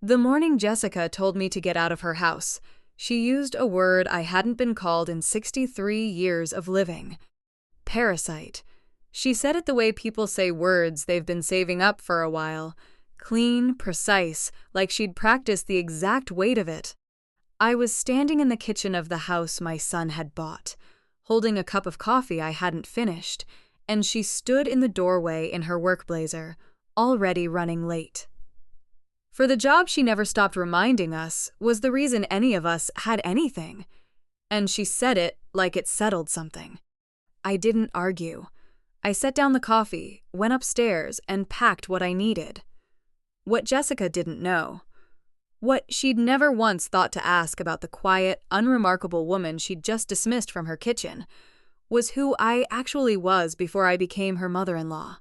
The morning Jessica told me to get out of her house, she used a word I hadn't been called in 63 years of living. Parasite. She said it the way people say words they've been saving up for a while. Clean, precise, like she'd practiced the exact weight of it. I was standing in the kitchen of the house my son had bought, holding a cup of coffee I hadn't finished, and she stood in the doorway in her work blazer, already running late. For the job she never stopped reminding us was the reason any of us had anything. And she said it like it settled something. I didn't argue. I set down the coffee, went upstairs, and packed what I needed. What Jessica didn't know, what she'd never once thought to ask about the quiet, unremarkable woman she'd just dismissed from her kitchen, was who I actually was before I became her mother-in-law.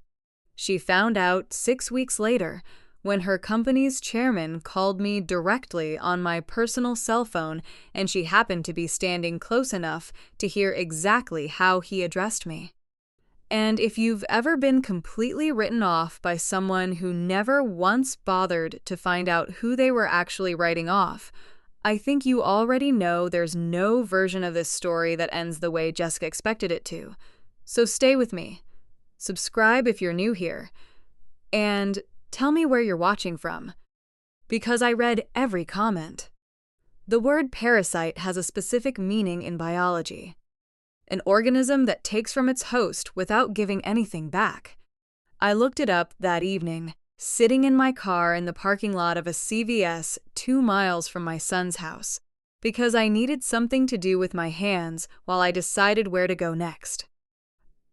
She found out 6 weeks later when her company's chairman called me directly on my personal cell phone, and she happened to be standing close enough to hear exactly how he addressed me. And if you've ever been completely written off by someone who never once bothered to find out who they were actually writing off, I think you already know there's no version of this story that ends the way Jessica expected it to. So stay with me. Subscribe if you're new here. And tell me where you're watching from, because I read every comment. The word parasite has a specific meaning in biology. An organism that takes from its host without giving anything back. I looked it up that evening, sitting in my car in the parking lot of a CVS 2 miles from my son's house, because I needed something to do with my hands while I decided where to go next.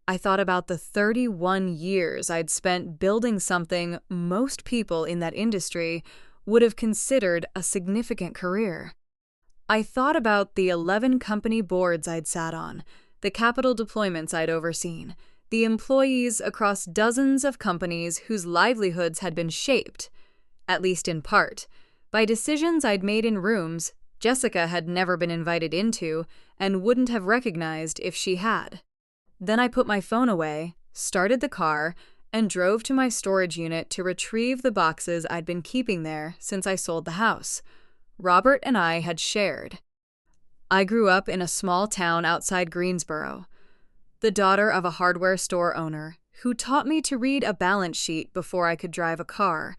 I thought about the 31 years I'd spent building something most people in that industry would have considered a significant career. I thought about the 11 company boards I'd sat on, the capital deployments I'd overseen, the employees across dozens of companies whose livelihoods had been shaped, at least in part, by decisions I'd made in rooms Jessica had never been invited into and wouldn't have recognized if she had. Then I put my phone away, started the car, and drove to my storage unit to retrieve the boxes I'd been keeping there since I sold the house. Robert and I had shared. I grew up in a small town outside Greensboro, the daughter of a hardware store owner who taught me to read a balance sheet before I could drive a car,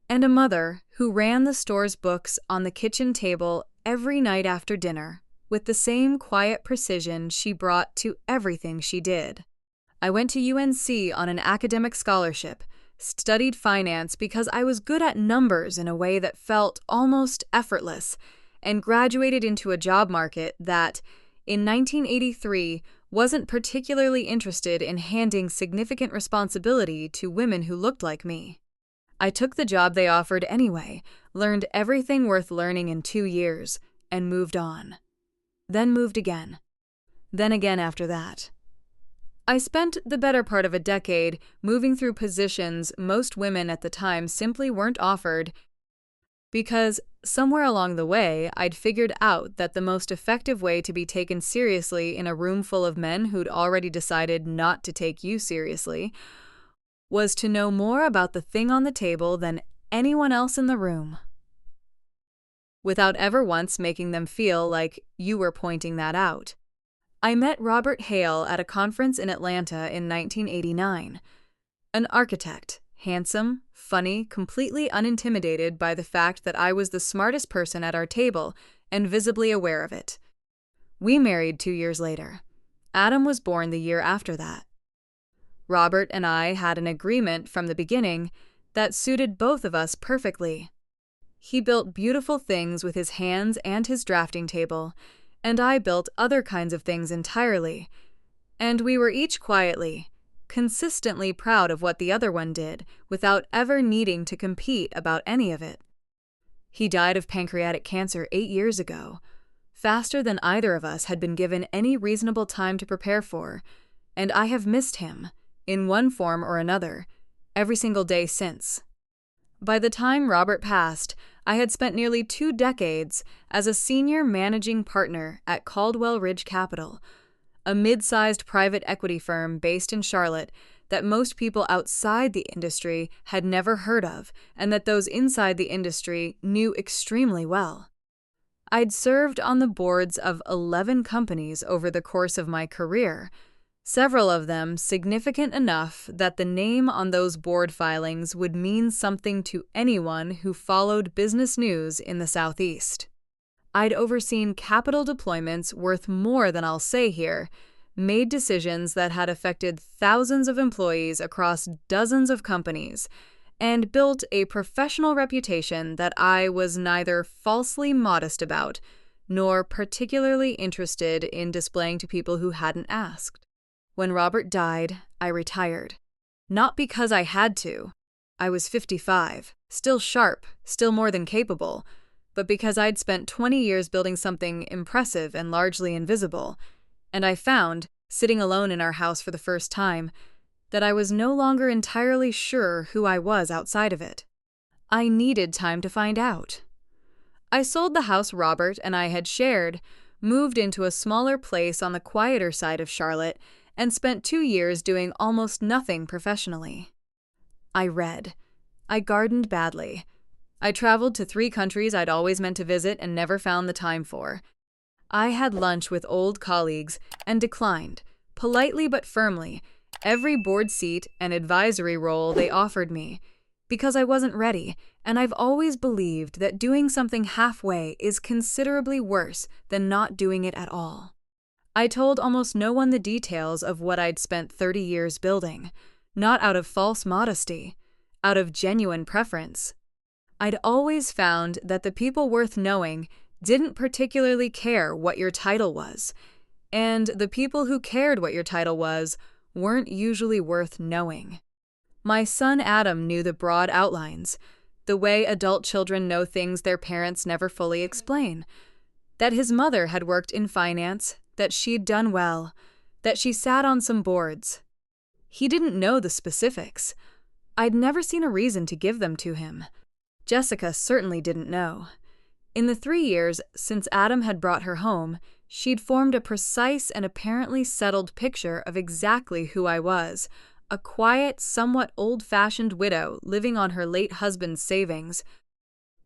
and a mother who ran the store's books on the kitchen table every night after dinner with the same quiet precision she brought to everything she did. I went to UNC on an academic scholarship, studied finance because I was good at numbers in a way that felt almost effortless, and graduated into a job market that, in 1983, wasn't particularly interested in handing significant responsibility to women who looked like me. I took the job they offered anyway, learned everything worth learning in 2 years, and moved on. Then moved again. Then again after that. I spent the better part of a decade moving through positions most women at the time simply weren't offered because somewhere along the way I'd figured out that the most effective way to be taken seriously in a room full of men who'd already decided not to take you seriously was to know more about the thing on the table than anyone else in the room, without ever once making them feel like you were pointing that out. I met Robert Hale at a conference in Atlanta in 1989. An architect, handsome, funny, completely unintimidated by the fact that I was the smartest person at our table and visibly aware of it. We married 2 years later. Adam was born the year after that. Robert and I had an agreement from the beginning that suited both of us perfectly. He built beautiful things with his hands and his drafting table, and I built other kinds of things entirely. And we were each quietly, consistently proud of what the other one did, without ever needing to compete about any of it. He died of pancreatic cancer 8 years ago, faster than either of us had been given any reasonable time to prepare for, and I have missed him, in one form or another, every single day since. By the time Robert passed, I had spent nearly 2 decades as a senior managing partner at Caldwell Ridge Capital, a mid-sized private equity firm based in Charlotte that most people outside the industry had never heard of and that those inside the industry knew extremely well. I'd served on the boards of 11 companies over the course of my career, several of them significant enough that the name on those board filings would mean something to anyone who followed business news in the Southeast. I'd overseen capital deployments worth more than I'll say here, made decisions that had affected thousands of employees across dozens of companies, and built a professional reputation that I was neither falsely modest about nor particularly interested in displaying to people who hadn't asked. When Robert died, I retired. Not because I had to. I was 55, still sharp, still more than capable, but because I'd spent 20 years building something impressive and largely invisible, and I found, sitting alone in our house for the first time, that I was no longer entirely sure who I was outside of it. I needed time to find out. I sold the house Robert and I had shared, moved into a smaller place on the quieter side of Charlotte, and spent 2 years doing almost nothing professionally. I read. I gardened badly. I traveled to 3 countries I'd always meant to visit and never found the time for. I had lunch with old colleagues and declined, politely but firmly, every board seat and advisory role they offered me, because I wasn't ready, and I've always believed that doing something halfway is considerably worse than not doing it at all. I told almost no one the details of what I'd spent 30 years building, not out of false modesty, out of genuine preference. I'd always found that the people worth knowing didn't particularly care what your title was, and the people who cared what your title was weren't usually worth knowing. My son Adam knew the broad outlines, the way adult children know things their parents never fully explain. That his mother had worked in finance, that she'd done well, that she sat on some boards. He didn't know the specifics. I'd never seen a reason to give them to him. Jessica certainly didn't know. In the 3 years since Adam had brought her home, she'd formed a precise and apparently settled picture of exactly who I was, a quiet, somewhat old-fashioned widow living on her late husband's savings,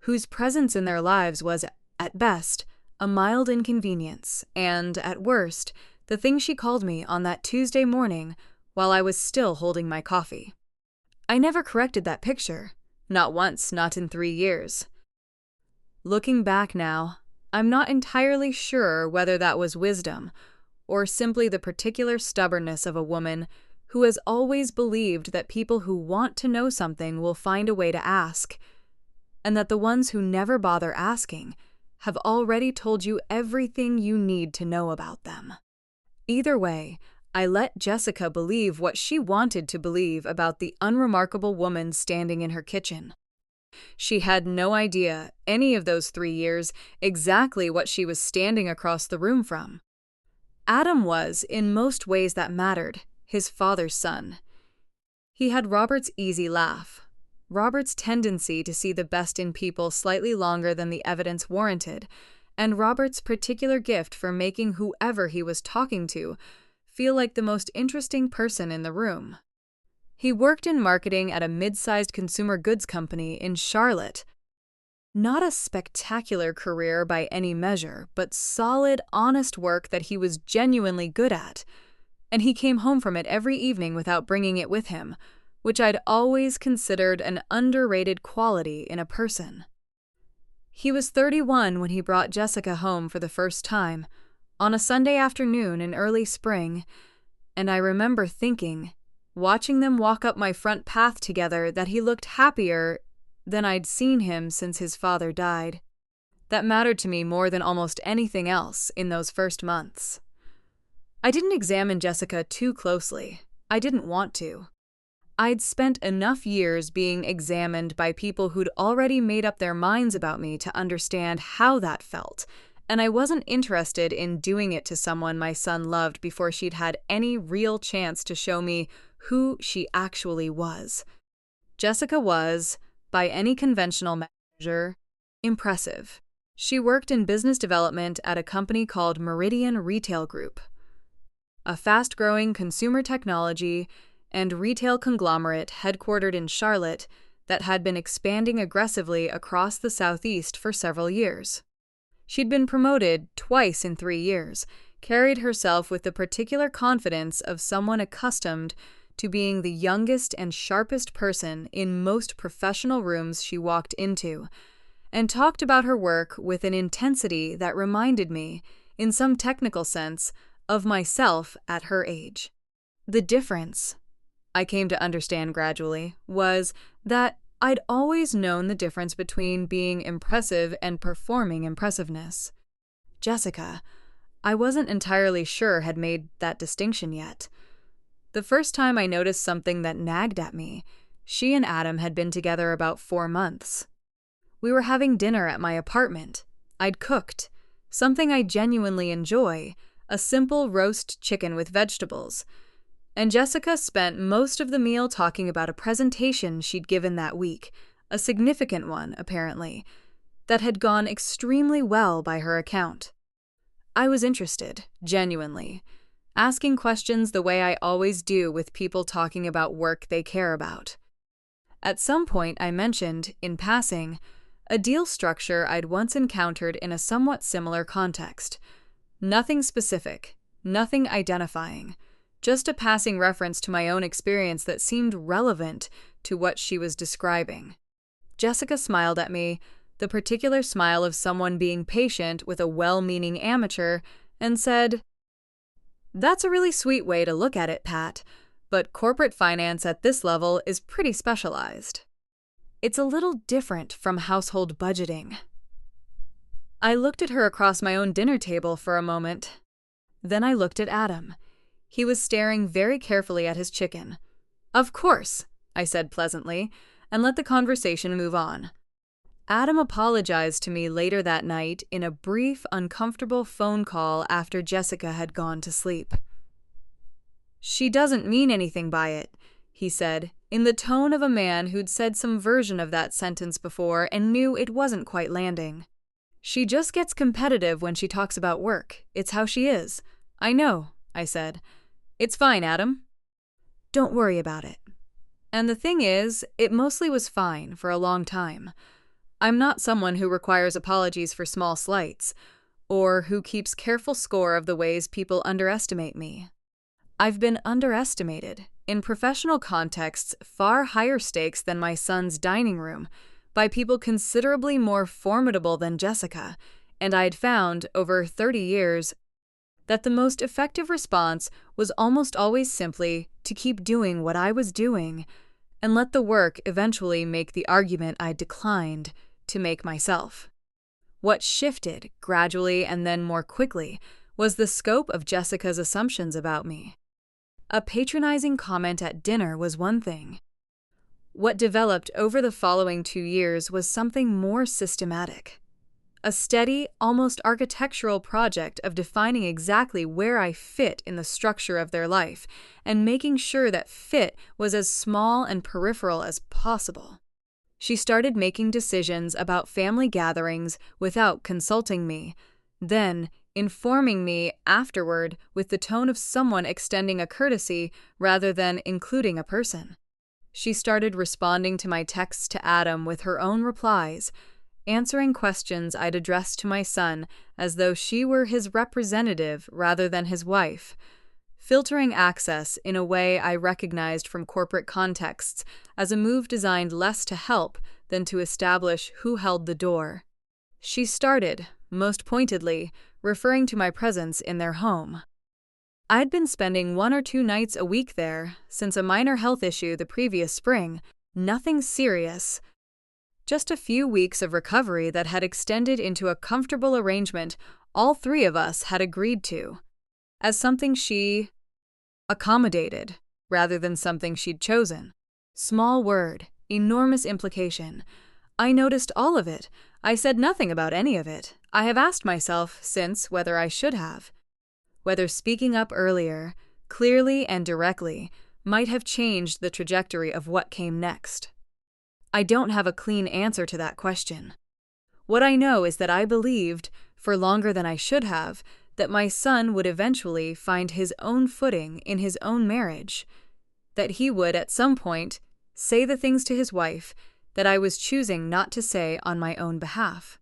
whose presence in their lives was, at best, a mild inconvenience, and, at worst, the thing she called me on that Tuesday morning while I was still holding my coffee. I never corrected that picture, not once, not in 3 years. Looking back now, I'm not entirely sure whether that was wisdom, or simply the particular stubbornness of a woman who has always believed that people who want to know something will find a way to ask, and that the ones who never bother asking have already told you everything you need to know about them. Either way, I let Jessica believe what she wanted to believe about the unremarkable woman standing in her kitchen. She had no idea, any of those 3 years, exactly what she was standing across the room from. Adam was, in most ways that mattered, his father's son. He had Robert's easy laugh, Robert's tendency to see the best in people slightly longer than the evidence warranted, and Robert's particular gift for making whoever he was talking to feel like the most interesting person in the room. He worked in marketing at a mid-sized consumer goods company in Charlotte. Not a spectacular career by any measure, but solid, honest work that he was genuinely good at. And he came home from it every evening without bringing it with him, which I'd always considered an underrated quality in a person. He was 31 when he brought Jessica home for the first time, on a Sunday afternoon in early spring, and I remember thinking, watching them walk up my front path together, that he looked happier than I'd seen him since his father died. That mattered to me more than almost anything else in those first months. I didn't examine Jessica too closely. I didn't want to. I'd spent enough years being examined by people who'd already made up their minds about me to understand how that felt, and I wasn't interested in doing it to someone my son loved before she'd had any real chance to show me who she actually was. Jessica was, by any conventional measure, impressive. She worked in business development at a company called Meridian Retail Group, a fast-growing consumer technology and retail conglomerate headquartered in Charlotte that had been expanding aggressively across the Southeast for several years. She'd been promoted twice in 3 years, carried herself with the particular confidence of someone accustomed to being the youngest and sharpest person in most professional rooms she walked into, and talked about her work with an intensity that reminded me, in some technical sense, of myself at her age. The difference, I came to understand gradually, was that I'd always known the difference between being impressive and performing impressiveness. Jessica, I wasn't entirely sure had made that distinction yet. The first time I noticed something that nagged at me, she and Adam had been together about 4 months. We were having dinner at my apartment. I'd cooked, something I genuinely enjoy, a simple roast chicken with vegetables. And Jessica spent most of the meal talking about a presentation she'd given that week, a significant one, apparently, that had gone extremely well by her account. I was interested, genuinely, asking questions the way I always do with people talking about work they care about. At some point, I mentioned, in passing, a deal structure I'd once encountered in a somewhat similar context. Nothing specific, nothing identifying, just a passing reference to my own experience that seemed relevant to what she was describing. Jessica smiled at me, the particular smile of someone being patient with a well-meaning amateur, and said, "That's a really sweet way to look at it, Pat, but corporate finance at this level is pretty specialized. It's a little different from household budgeting." I looked at her across my own dinner table for a moment. Then I looked at Adam. He was staring very carefully at his chicken. "Of course," I said pleasantly, and let the conversation move on. Adam apologized to me later that night in a brief, uncomfortable phone call after Jessica had gone to sleep. "She doesn't mean anything by it," he said, in the tone of a man who'd said some version of that sentence before and knew it wasn't quite landing. "She just gets competitive when she talks about work. It's how she is." "I know," I said. "It's fine, Adam. Don't worry about it." And the thing is, it mostly was fine for a long time. I'm not someone who requires apologies for small slights, or who keeps careful score of the ways people underestimate me. I've been underestimated, in professional contexts far higher stakes than my son's dining room, by people considerably more formidable than Jessica, and I'd found, over 30 years, that the most effective response was almost always simply to keep doing what I was doing and let the work eventually make the argument I declined to make myself. What shifted, gradually and then more quickly, was the scope of Jessica's assumptions about me. A patronizing comment at dinner was one thing. What developed over the following 2 years was something more systematic. A steady, almost architectural project of defining exactly where I fit in the structure of their life and making sure that fit was as small and peripheral as possible. She started making decisions about family gatherings without consulting me, then informing me afterward with the tone of someone extending a courtesy rather than including a person. She started responding to my texts to Adam with her own replies, answering questions I'd addressed to my son as though she were his representative rather than his wife, filtering access in a way I recognized from corporate contexts as a move designed less to help than to establish who held the door. She started, most pointedly, referring to my presence in their home. I'd been spending 1 or 2 nights a week there since a minor health issue the previous spring, nothing serious, just a few weeks of recovery that had extended into a comfortable arrangement all 3 of us had agreed to, as something she accommodated rather than something she'd chosen. Small word, enormous implication. I noticed all of it. I said nothing about any of it. I have asked myself since whether I should have. Whether speaking up earlier, clearly and directly, might have changed the trajectory of what came next. I don't have a clean answer to that question. What I know is that I believed, for longer than I should have, that my son would eventually find his own footing in his own marriage. that he would, at some point, say the things to his wife that I was choosing not to say on my own behalf.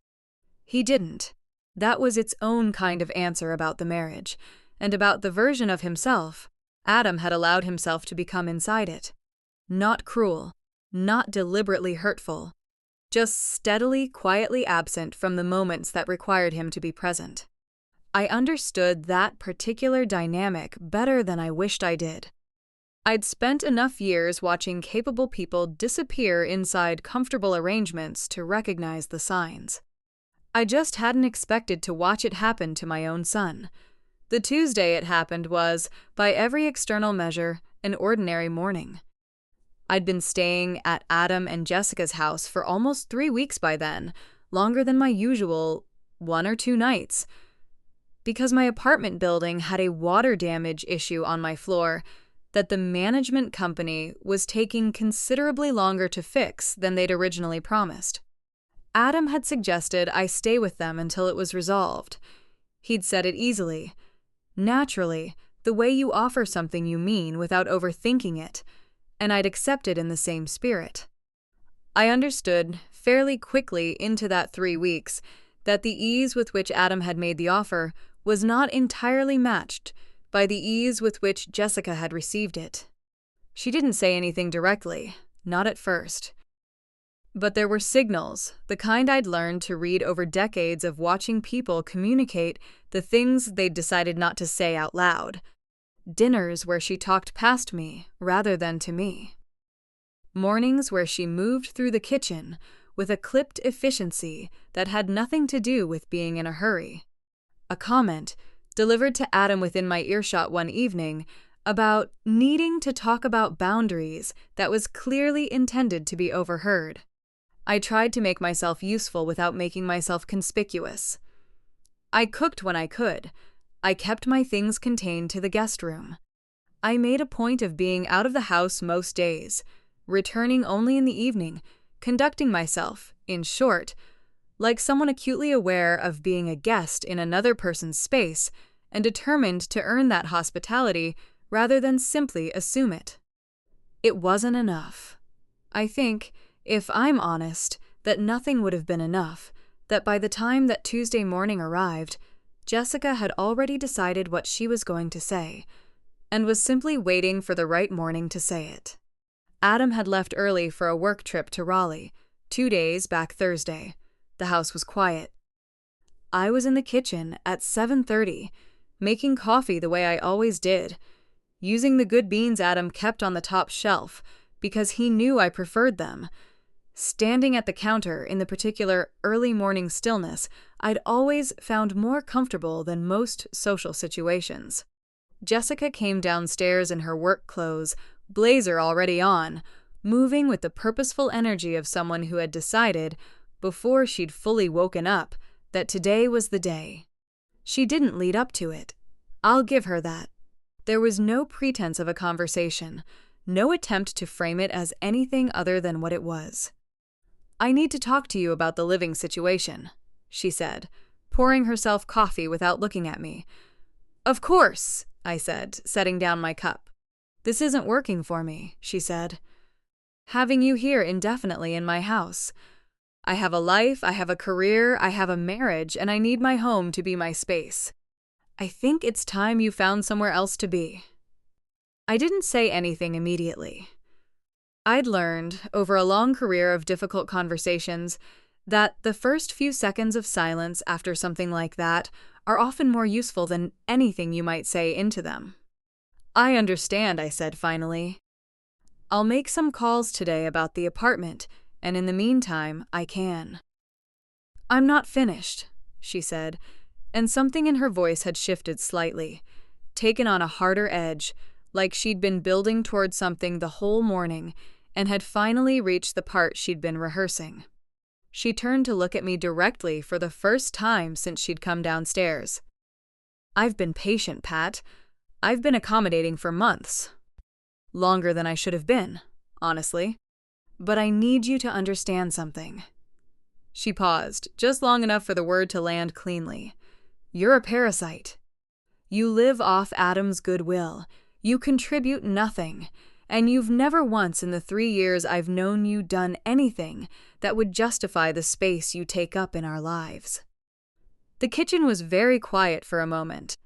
He didn't. That was its own kind of answer about the marriage, and about the version of himself Adam had allowed himself to become inside it. Not cruel, not deliberately hurtful, just steadily, quietly absent from the moments that required him to be present. I understood that particular dynamic better than I wished I did. I'd spent enough years watching capable people disappear inside comfortable arrangements to recognize the signs. I just hadn't expected to watch it happen to my own son. The Tuesday it happened was, by every external measure, an ordinary morning. I'd been staying at Adam and Jessica's house for almost 3 weeks by then, longer than my usual 1 or 2 nights. Because my apartment building had a water damage issue on my floor that the management company was taking considerably longer to fix than they'd originally promised. Adam had suggested I stay with them until it was resolved. He'd said it easily, naturally, the way you offer something you mean without overthinking it, and I'd accepted in the same spirit. I understood, fairly quickly into that 3 weeks, that the ease with which Adam had made the offer was not entirely matched by the ease with which Jessica had received it. She didn't say anything directly, not at first. But there were signals, the kind I'd learned to read over decades of watching people communicate the things they'd decided not to say out loud. Dinners where she talked past me rather than to me. Mornings where she moved through the kitchen with a clipped efficiency that had nothing to do with being in a hurry. A comment, delivered to Adam within my earshot one evening, about needing to talk about boundaries that was clearly intended to be overheard. I tried to make myself useful without making myself conspicuous. I cooked when I could. I kept my things contained to the guest room. I made a point of being out of the house most days, returning only in the evening, conducting myself, in short, like someone acutely aware of being a guest in another person's space and determined to earn that hospitality rather than simply assume it. It wasn't enough. I think, if I'm honest, that nothing would have been enough, that by the time that Tuesday morning arrived, Jessica had already decided what she was going to say, and was simply waiting for the right morning to say it. Adam had left early for a work trip to Raleigh, 2 days back Thursday. The house was quiet. I was in the kitchen at 7:30, making coffee the way I always did, using the good beans Adam kept on the top shelf because he knew I preferred them, standing at the counter in the particular early morning stillness I'd always found more comfortable than most social situations. Jessica came downstairs in her work clothes, blazer already on, moving with the purposeful energy of someone who had decided, before she'd fully woken up, that today was the day. She didn't lead up to it. I'll give her that. There was no pretense of a conversation, no attempt to frame it as anything other than what it was. "I need to talk to you about the living situation," she said, pouring herself coffee without looking at me. "Of course," I said, setting down my cup. "This isn't working for me," she said. "Having you here indefinitely in my house. I have a life, I have a career, I have a marriage, and I need my home to be my space. I think it's time you found somewhere else to be." I didn't say anything immediately. I'd learned, over a long career of difficult conversations, that the first few seconds of silence after something like that are often more useful than anything you might say into them. "I understand," I said finally. "I'll make some calls today about the apartment, and in the meantime, I can." "I'm not finished," she said, and something in her voice had shifted slightly, taken on a harder edge, like she'd been building toward something the whole morning and had finally reached the part she'd been rehearsing. She turned to look at me directly for the first time since she'd come downstairs. "I've been patient, Pat. I've been accommodating for months. Longer than I should have been, honestly. But I need you to understand something." She paused, just long enough for the word to land cleanly. "You're a parasite. You live off Adam's goodwill. You contribute nothing. and you've never once in the 3 years I've known you done anything that would justify the space you take up in our lives." The kitchen was very quiet for a moment.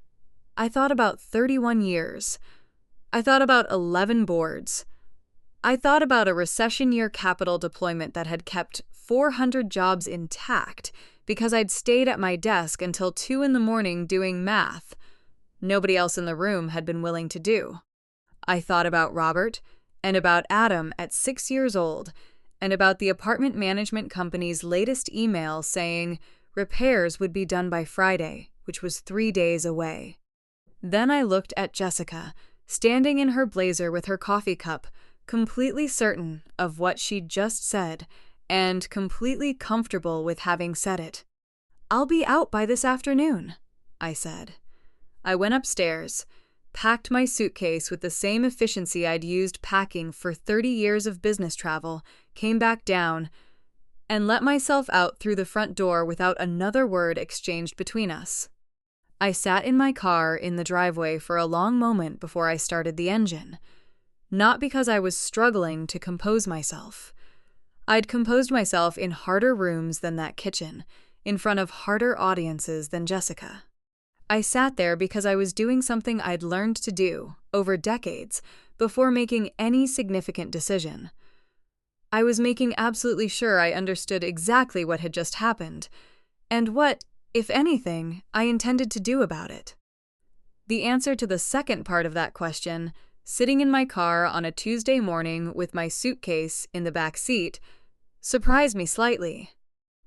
I thought about 31 years. I thought about 11 boards. I thought about a recession-year capital deployment that had kept 400 jobs intact because I'd stayed at my desk until 2 in the morning doing math nobody else in the room had been willing to do. I thought about Robert and about Adam at 6 years old and about the apartment management company's latest email saying repairs would be done by Friday, which was 3 days away. Then I looked at Jessica, standing in her blazer with her coffee cup, completely certain of what she'd just said and completely comfortable with having said it. "I'll be out by this afternoon," I said. I went upstairs, packed my suitcase with the same efficiency I'd used packing for 30 years of business travel, came back down, and let myself out through the front door without another word exchanged between us. I sat in my car in the driveway for a long moment before I started the engine, not because I was struggling to compose myself. I'd composed myself in harder rooms than that kitchen, in front of harder audiences than Jessica. I sat there because I was doing something I'd learned to do, over decades, before making any significant decision. I was making absolutely sure I understood exactly what had just happened, and what, if anything, I intended to do about it. The answer to the second part of that question, sitting in my car on a Tuesday morning with my suitcase in the back seat, surprised me slightly.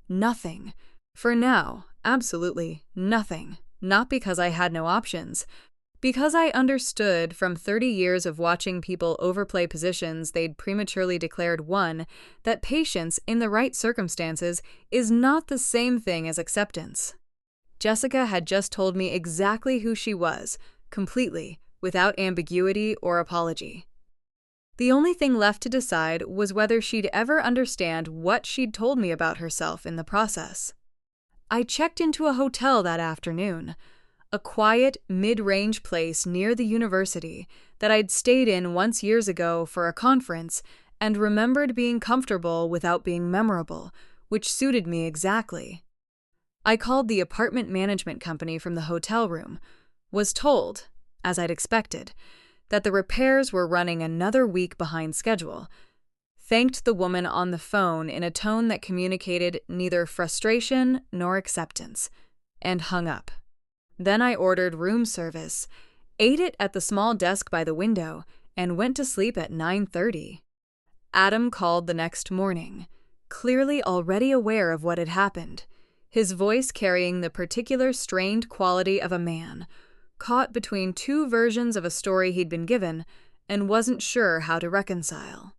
Nothing. For now, absolutely nothing. Not because I had no options. Because I understood from 30 years of watching people overplay positions they'd prematurely declared won that patience in the right circumstances is not the same thing as acceptance. Jessica had just told me exactly who she was, completely, without ambiguity or apology. The only thing left to decide was whether she'd ever understand what she'd told me about herself in the process. I checked into a hotel that afternoon, a quiet, mid-range place near the university that I'd stayed in once years ago for a conference and remembered being comfortable without being memorable, which suited me exactly. I called the apartment management company from the hotel room, was told, as I'd expected, that the repairs were running another week behind schedule, thanked the woman on the phone in a tone that communicated neither frustration nor acceptance, and hung up. Then I ordered room service, ate it at the small desk by the window, and went to sleep at 9:30. Adam called the next morning, clearly already aware of what had happened, his voice carrying the particular strained quality of a man, caught between two versions of a story he'd been given and wasn't sure how to reconcile.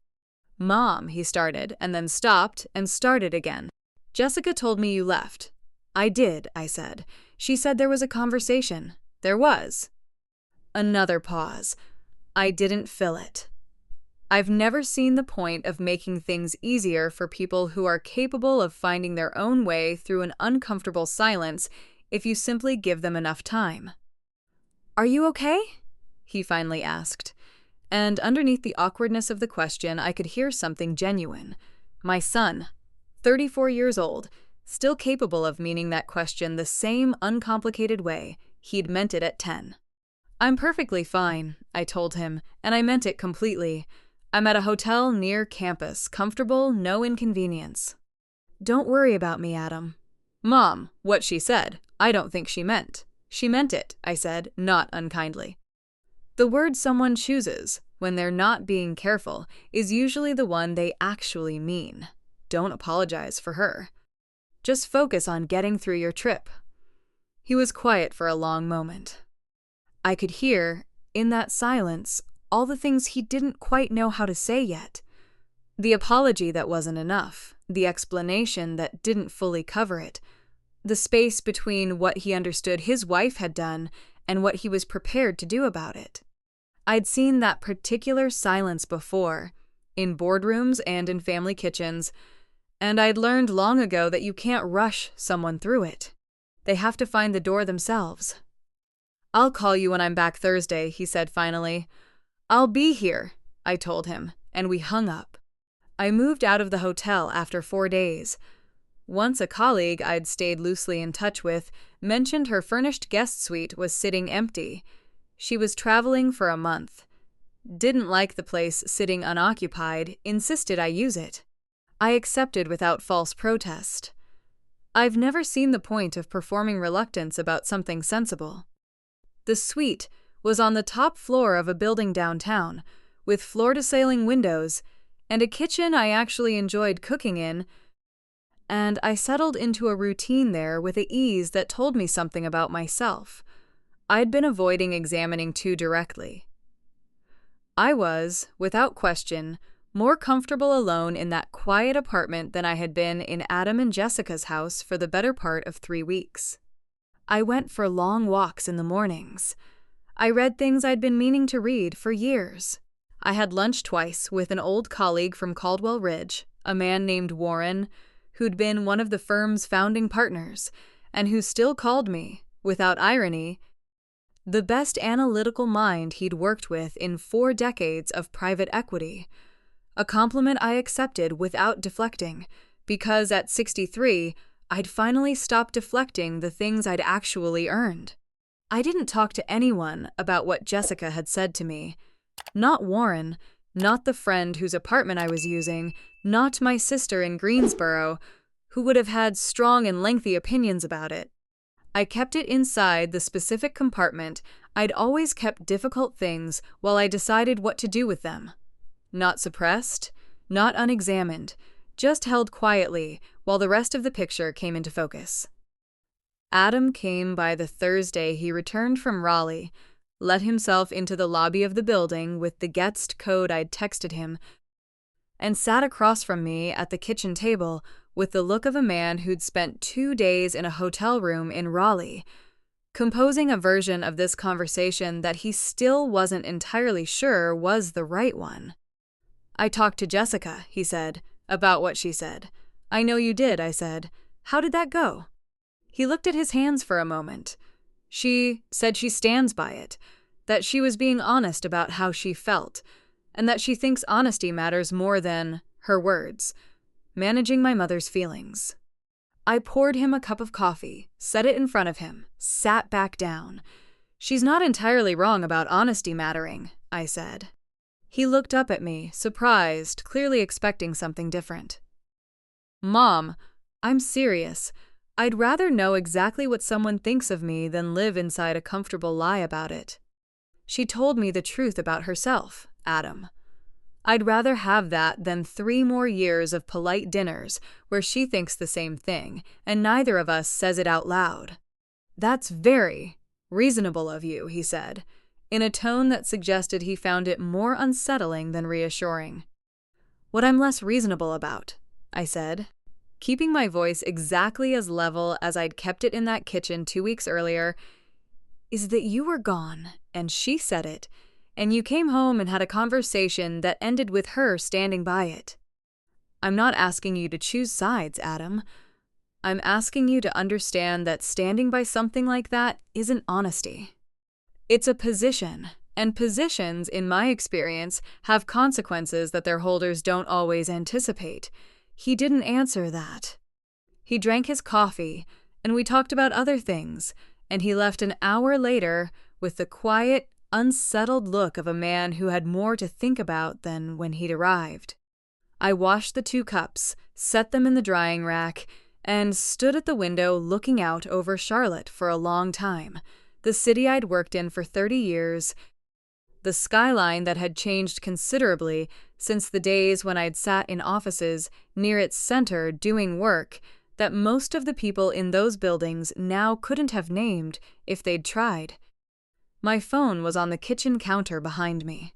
"Mom," he started, and then stopped and started again. "Jessica told me you left." "I did," I said. "She said there was a conversation." "There was." Another pause. I didn't fill it. I've never seen the point of making things easier for people who are capable of finding their own way through an uncomfortable silence if you simply give them enough time. "Are you okay?" he finally asked. And underneath the awkwardness of the question, I could hear something genuine. My son, 34 years old, still capable of meaning that question the same uncomplicated way he'd meant it at 10. "I'm perfectly fine," I told him, and I meant it completely. "I'm at a hotel near campus, comfortable, no inconvenience." "Don't worry about me, Adam." "Mom, what she said, I don't think she meant." "She meant it," I said, not unkindly. The word someone chooses, when they're not being careful, is usually the one they actually mean. Don't apologize for her. Just focus on getting through your trip. He was quiet for a long moment. I could hear, in that silence, all the things he didn't quite know how to say yet. The apology that wasn't enough, the explanation that didn't fully cover it, the space between what he understood his wife had done and what he was prepared to do about it. I'd seen that particular silence before, in boardrooms and in family kitchens, and I'd learned long ago that you can't rush someone through it. They have to find the door themselves. "I'll call you when I'm back Thursday," he said finally. "I'll be here," I told him, and we hung up. I moved out of the hotel after 4 days. Once a colleague I'd stayed loosely in touch with mentioned her furnished guest suite was sitting empty. She was traveling for a month. Didn't like the place sitting unoccupied, insisted I use it. I accepted without false protest. I've never seen the point of performing reluctance about something sensible. The suite was on the top floor of a building downtown, with floor-to-ceiling windows, and a kitchen I actually enjoyed cooking in, and I settled into a routine there with an ease that told me something about myself. I'd been avoiding examining too directly. I was, without question, more comfortable alone in that quiet apartment than I had been in Adam and Jessica's house for the better part of 3 weeks. I went for long walks in the mornings. I read things I'd been meaning to read for years. I had lunch twice with an old colleague from Caldwell Ridge, a man named Warren, who'd been one of the firm's founding partners, and who still called me, without irony, the best analytical mind he'd worked with in 4 decades of private equity. A compliment I accepted without deflecting, because at 63, I'd finally stopped deflecting the things I'd actually earned. I didn't talk to anyone about what Jessica had said to me. Not Warren, not the friend whose apartment I was using, not my sister in Greensboro, who would have had strong and lengthy opinions about it. I kept it inside the specific compartment I'd always kept difficult things while I decided what to do with them. Not suppressed, not unexamined, just held quietly while the rest of the picture came into focus. Adam came by the Thursday he returned from Raleigh, let himself into the lobby of the building with the guest code I'd texted him, and sat across from me at the kitchen table with the look of a man who'd spent 2 days in a hotel room in Raleigh, composing a version of this conversation that he still wasn't entirely sure was the right one. "I talked to Jessica," he said, "about what she said." "I know you did," I said. "How did that go?" He looked at his hands for a moment. "She said she stands by it, that she was being honest about how she felt, and that she thinks honesty matters more than her words. Managing my mother's feelings." I poured him a cup of coffee, set it in front of him, sat back down. "She's not entirely wrong about honesty mattering," I said. He looked up at me, surprised, clearly expecting something different. "Mom, I'm serious. I'd rather know exactly what someone thinks of me than live inside a comfortable lie about it. She told me the truth about herself, Adam. I'd rather have that than 3 more years of polite dinners where she thinks the same thing, and neither of us says it out loud." "That's very reasonable of you," he said, in a tone that suggested he found it more unsettling than reassuring. "What I'm less reasonable about," I said, keeping my voice exactly as level as I'd kept it in that kitchen 2 weeks earlier, "is that you were gone, and she said it, and you came home and had a conversation that ended with her standing by it. I'm not asking you to choose sides, Adam. I'm asking you to understand that standing by something like that isn't honesty. It's a position, and positions, in my experience, have consequences that their holders don't always anticipate." He didn't answer that. He drank his coffee, and we talked about other things, and he left an hour later with the quiet, unsettled look of a man who had more to think about than when he'd arrived. I washed the 2 cups, set them in the drying rack, and stood at the window looking out over Charlotte for a long time, the city I'd worked in for 30 years, the skyline that had changed considerably since the days when I'd sat in offices near its center doing work that most of the people in those buildings now couldn't have named if they'd tried. My phone was on the kitchen counter behind me.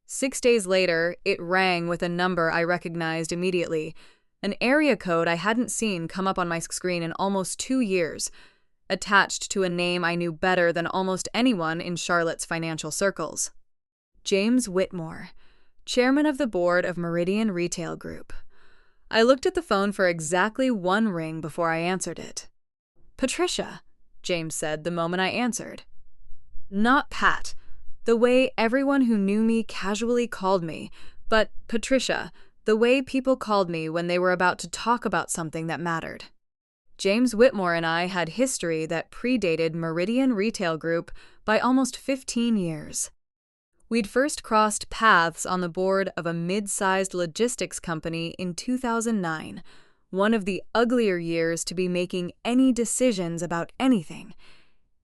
6 days later, it rang with a number I recognized immediately, an area code I hadn't seen come up on my screen in almost 2 years, attached to a name I knew better than almost anyone in Charlotte's financial circles. James Whitmore, chairman of the board of Meridian Retail Group. I looked at the phone for exactly 1 ring before I answered it. "Patricia," James said the moment I answered. "Not Pat. the way everyone who knew me casually called me, but Patricia, the way people called me when they were about to talk about something that mattered. James Whitmore and I had history that predated Meridian Retail Group by almost 15 years. We'd first crossed paths on the board of a mid-sized logistics company in 2009, one of the uglier years to be making any decisions about anything.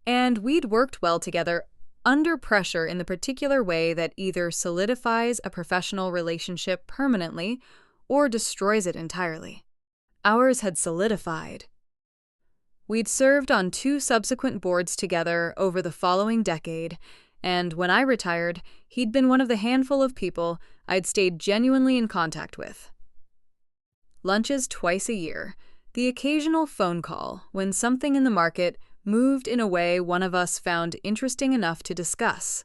And we'd worked well together under pressure in the particular way that either solidifies a professional relationship permanently or destroys it entirely. Ours had solidified. We'd served on 2 subsequent boards together over the following decade, and when I retired, he'd been one of the handful of people I'd stayed genuinely in contact with. Lunches twice a year, the occasional phone call when something in the market moved in a way one of us found interesting enough to discuss.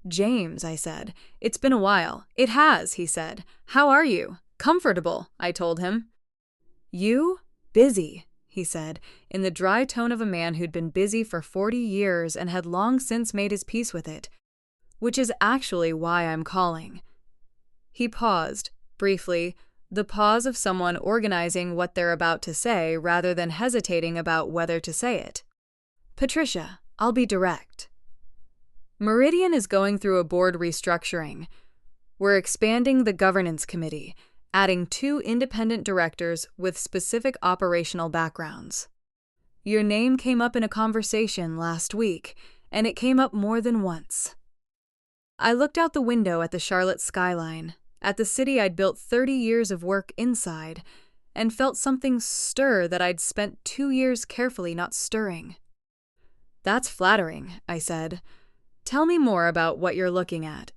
"James," I said, "it's been a while." "It has," he said. "How are you?" "Comfortable," I told him. "You? Busy," he said, in the dry tone of a man who'd been busy for 40 years and had long since made his peace with it. "Which is actually why I'm calling." He paused, briefly, the pause of someone organizing what they're about to say rather than hesitating about whether to say it. "Patricia, I'll be direct. Meridian is going through a board restructuring. We're expanding the governance committee, adding 2 independent directors with specific operational backgrounds. Your name came up in a conversation last week, and it came up more than once." I looked out the window at the Charlotte skyline, at the city I'd built 30 years of work inside, and felt something stir that I'd spent 2 years carefully not stirring. "That's flattering," I said. "Tell me more about what you're looking at."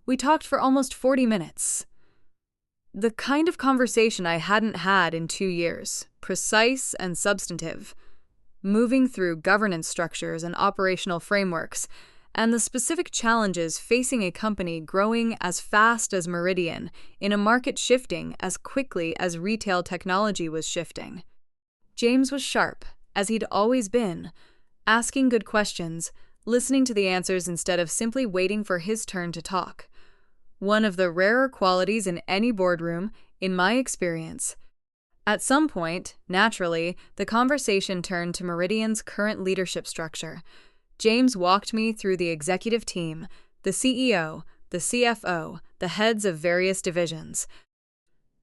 We talked for almost 40 minutes. The kind of conversation I hadn't had in 2 years, precise and substantive, moving through governance structures and operational frameworks, and the specific challenges facing a company growing as fast as Meridian in a market shifting as quickly as retail technology was shifting. James was sharp, as he'd always been, asking good questions, listening to the answers instead of simply waiting for his turn to talk. One of the rarer qualities in any boardroom, in my experience. At some point, naturally, the conversation turned to Meridian's current leadership structure. James walked me through the executive team, the CEO, the CFO, the heads of various divisions.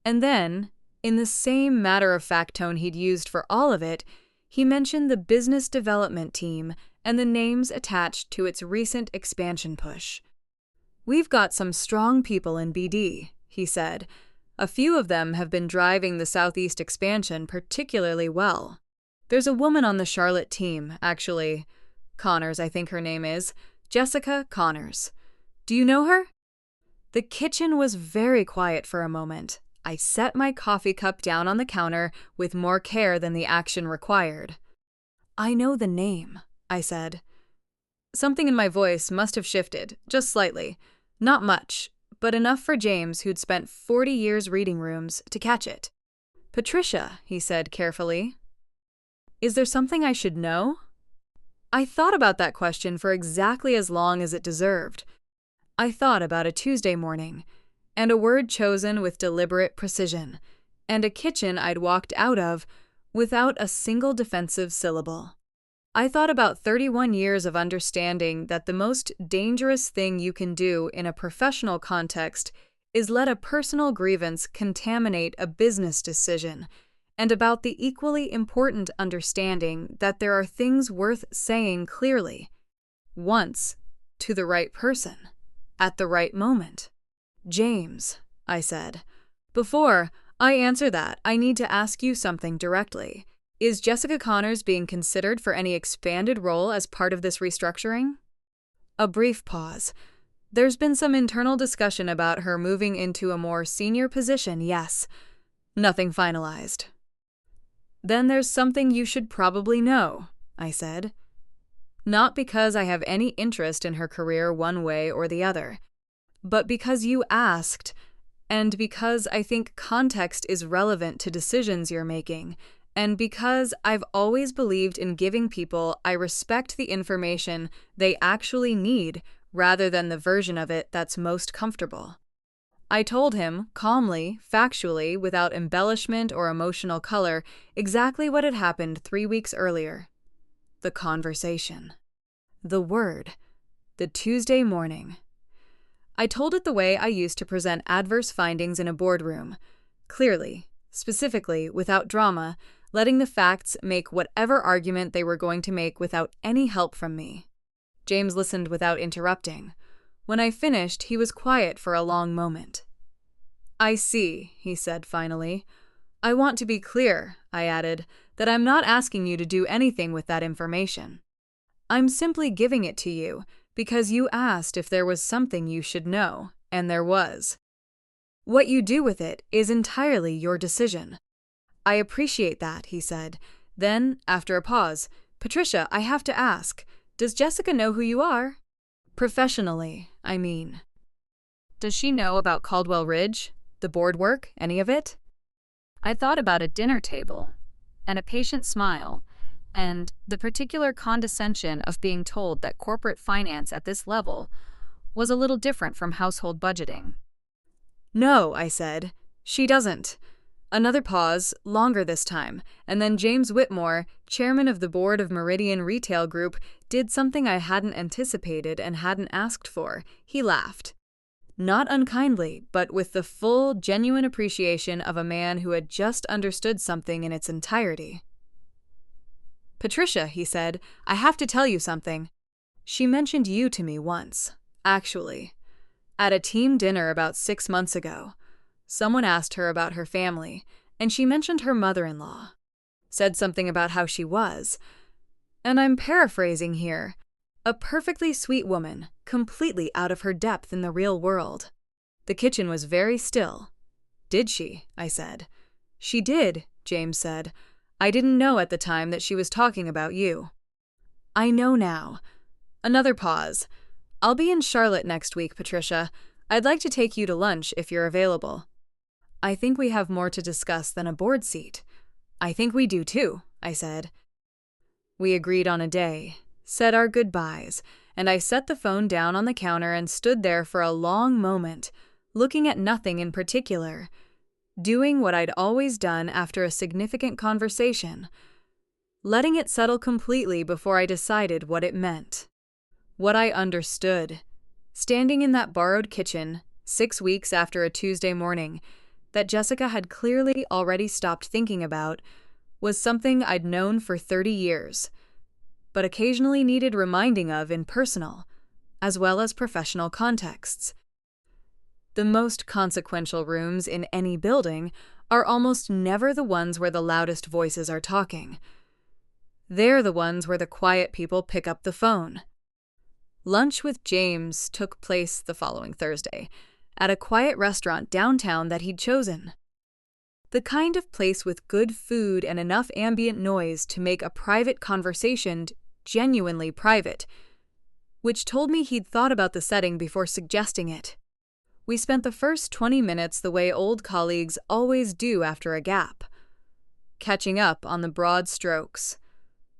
And then, in the same matter-of-fact tone he'd used for all of it, he mentioned the business development team and the names attached to its recent expansion push. "We've got some strong people in BD," he said. "A few of them have been driving the Southeast expansion particularly well. There's a woman on the Charlotte team, actually. Connors, I think her name is. Jessica Connors. Do you know her?" The kitchen was very quiet for a moment. I set my coffee cup down on the counter with more care than the action required. "I know the name," I said. Something in my voice must have shifted, just slightly. Not much, but enough for James, who'd spent 40 years reading rooms, to catch it. "Patricia," he said carefully. "Is there something I should know?" I thought about that question for exactly as long as it deserved. I thought about a Tuesday morning, and a word chosen with deliberate precision, and a kitchen I'd walked out of without a single defensive syllable. I thought about 31 years of understanding that the most dangerous thing you can do in a professional context is let a personal grievance contaminate a business decision, and about the equally important understanding that there are things worth saying clearly, once, to the right person, at the right moment. "James," I said, "before I answer that, I need to ask you something directly. Is Jessica Connors being considered for any expanded role as part of this restructuring?" A brief pause. "There's been some internal discussion about her moving into a more senior position, yes. Nothing finalized." "Then there's something you should probably know," I said. "Not because I have any interest in her career one way or the other, but because you asked, and because I think context is relevant to decisions you're making, and because I've always believed in giving people I respect the information they actually need rather than the version of it that's most comfortable. I told him, calmly, factually, without embellishment or emotional color, exactly what had happened 3 weeks earlier. The conversation. The word. The Tuesday morning. I told it the way I used to present adverse findings in a boardroom, clearly, specifically, without drama, letting the facts make whatever argument they were going to make without any help from me. James listened without interrupting. When I finished, he was quiet for a long moment. "I see," he said finally. "I want to be clear," I added, "that I'm not asking you to do anything with that information. I'm simply giving it to you because you asked if there was something you should know, and there was. What you do with it is entirely your decision." "I appreciate that," he said. Then, after a pause, "Patricia, I have to ask, does Jessica know who you are? Professionally, I mean. Does she know about Caldwell Ridge, the board work, any of it?" I thought about a dinner table, and a patient smile, and the particular condescension of being told that corporate finance at this level was a little different from household budgeting. "No," I said, "she doesn't." Another pause, longer this time, and then James Whitmore, chairman of the board of Meridian Retail Group, did something I hadn't anticipated and hadn't asked for. He laughed. Not unkindly, but with the full, genuine appreciation of a man who had just understood something in its entirety. "Patricia," he said, "I have to tell you something. She mentioned you to me once, actually. At a team dinner about 6 months ago. Someone asked her about her family, and she mentioned her mother-in-law. Said something about how she was. And I'm paraphrasing here. A perfectly sweet woman, completely out of her depth in the real world." The kitchen was very still. "Did she?" I said. "She did," James said. "I didn't know at the time that she was talking about you." "I know now." Another pause. "I'll be in Charlotte next week, Patricia. I'd like to take you to lunch if you're available." "I think we have more to discuss than a board seat." "I think we do too," I said. We agreed on a day, said our goodbyes, and I set the phone down on the counter and stood there for a long moment, looking at nothing in particular, doing what I'd always done after a significant conversation, letting it settle completely before I decided what it meant. What I understood, standing in that borrowed kitchen, 6 weeks after a Tuesday morning, that Jessica had clearly already stopped thinking about, was something I'd known for 30 years, but occasionally needed reminding of in personal, as well as professional contexts. The most consequential rooms in any building are almost never the ones where the loudest voices are talking. They're the ones where the quiet people pick up the phone. Lunch with James took place the following Thursday, at a quiet restaurant downtown that he'd chosen. The kind of place with good food and enough ambient noise to make a private conversation genuinely private, which told me he'd thought about the setting before suggesting it. We spent the first 20 minutes the way old colleagues always do after a gap, catching up on the broad strokes,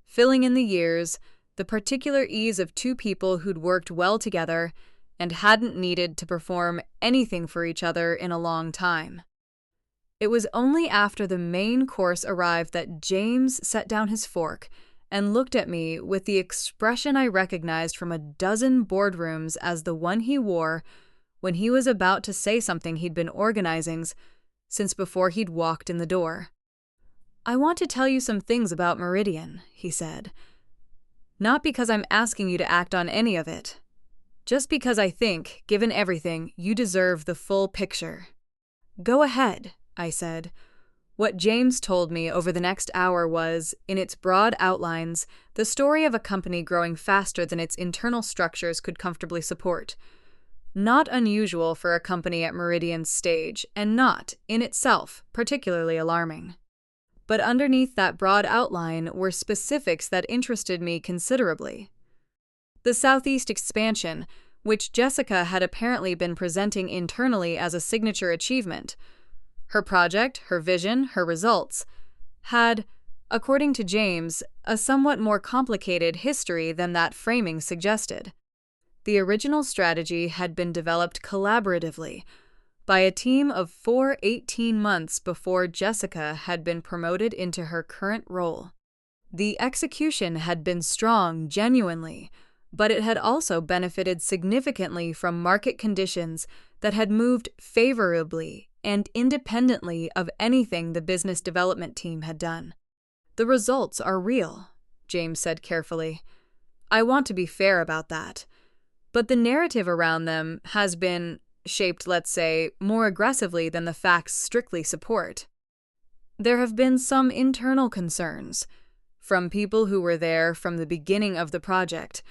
filling in the years, the particular ease of two people who'd worked well together and hadn't needed to perform anything for each other in a long time. It was only after the main course arrived that James set down his fork and looked at me with the expression I recognized from a dozen boardrooms as the one he wore when he was about to say something he'd been organizing since before he'd walked in the door. "I want to tell you some things about Meridian," he said. "Not because I'm asking you to act on any of it. Just because I think, given everything, you deserve the full picture." "Go ahead," I said. What James told me over the next hour was, in its broad outlines, the story of a company growing faster than its internal structures could comfortably support. Not unusual for a company at Meridian's stage, and not, in itself, particularly alarming. But underneath that broad outline were specifics that interested me considerably. The Southeast expansion, which Jessica had apparently been presenting internally as a signature achievement, her project, her vision, her results, had, according to James, a somewhat more complicated history than that framing suggested. The original strategy had been developed collaboratively by a team of 18 months before Jessica had been promoted into her current role. The execution had been strong, genuinely, but it had also benefited significantly from market conditions that had moved favorably and independently of anything the business development team had done. "The results are real," James said carefully. "I want to be fair about that. But the narrative around them has been shaped, let's say, more aggressively than the facts strictly support. There have been some internal concerns, from people who were there from the beginning of the project,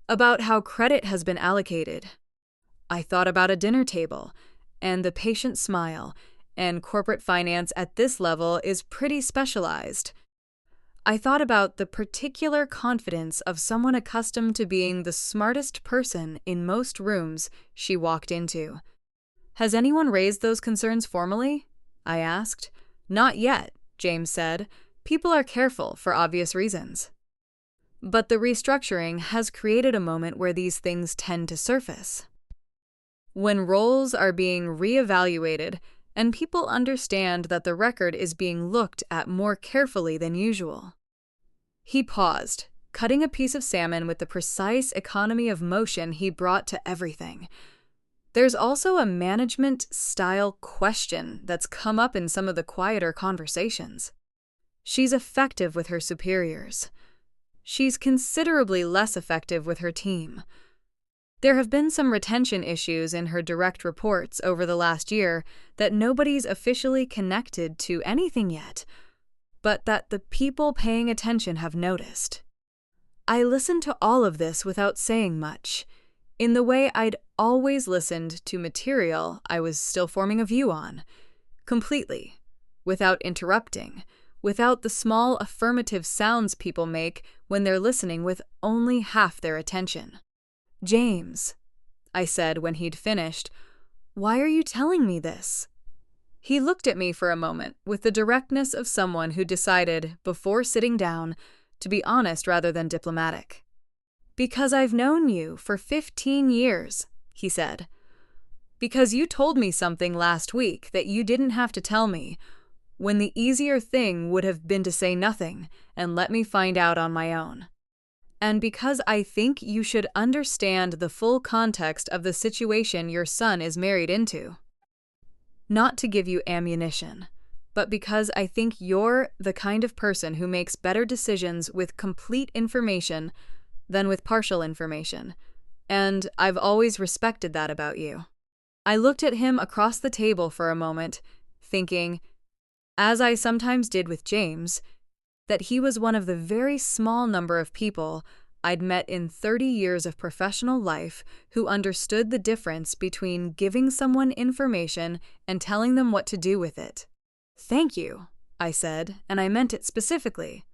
about how credit has been allocated. I thought about a dinner table, and the patient smile, and corporate finance at this level is pretty specialized. I thought about the particular confidence of someone accustomed to being the smartest person in most rooms she walked into. Has anyone raised those concerns formally?" I asked. "Not yet," James said. "People are careful for obvious reasons. But the restructuring has created a moment where these things tend to surface. When roles are being reevaluated and people understand that the record is being looked at more carefully than usual." He paused, cutting a piece of salmon with the precise economy of motion he brought to everything. "There's also a management-style question that's come up in some of the quieter conversations. She's effective with her superiors. She's considerably less effective with her team. There have been some retention issues in her direct reports over the last year that nobody's officially connected to anything yet, but that the people paying attention have noticed." I listened to all of this without saying much, in the way I'd always listened to material I was still forming a view on, completely, without interrupting, without the small affirmative sounds people make when they're listening with only half their attention. "James," I said when he'd finished, "why are you telling me this?" He looked at me for a moment with the directness of someone who decided, before sitting down, to be honest rather than diplomatic. "Because I've known you for 15 years, he said. "Because you told me something last week that you didn't have to tell me, when the easier thing would have been to say nothing and let me find out on my own. And because I think you should understand the full context of the situation your son is married into. Not to give you ammunition, but because I think you're the kind of person who makes better decisions with complete information than with partial information, and I've always respected that about you." I looked at him across the table for a moment, thinking, as I sometimes did with James, that he was one of the very small number of people I'd met in 30 years of professional life who understood the difference between giving someone information and telling them what to do with it. "Thank you," I said, and I meant it specifically.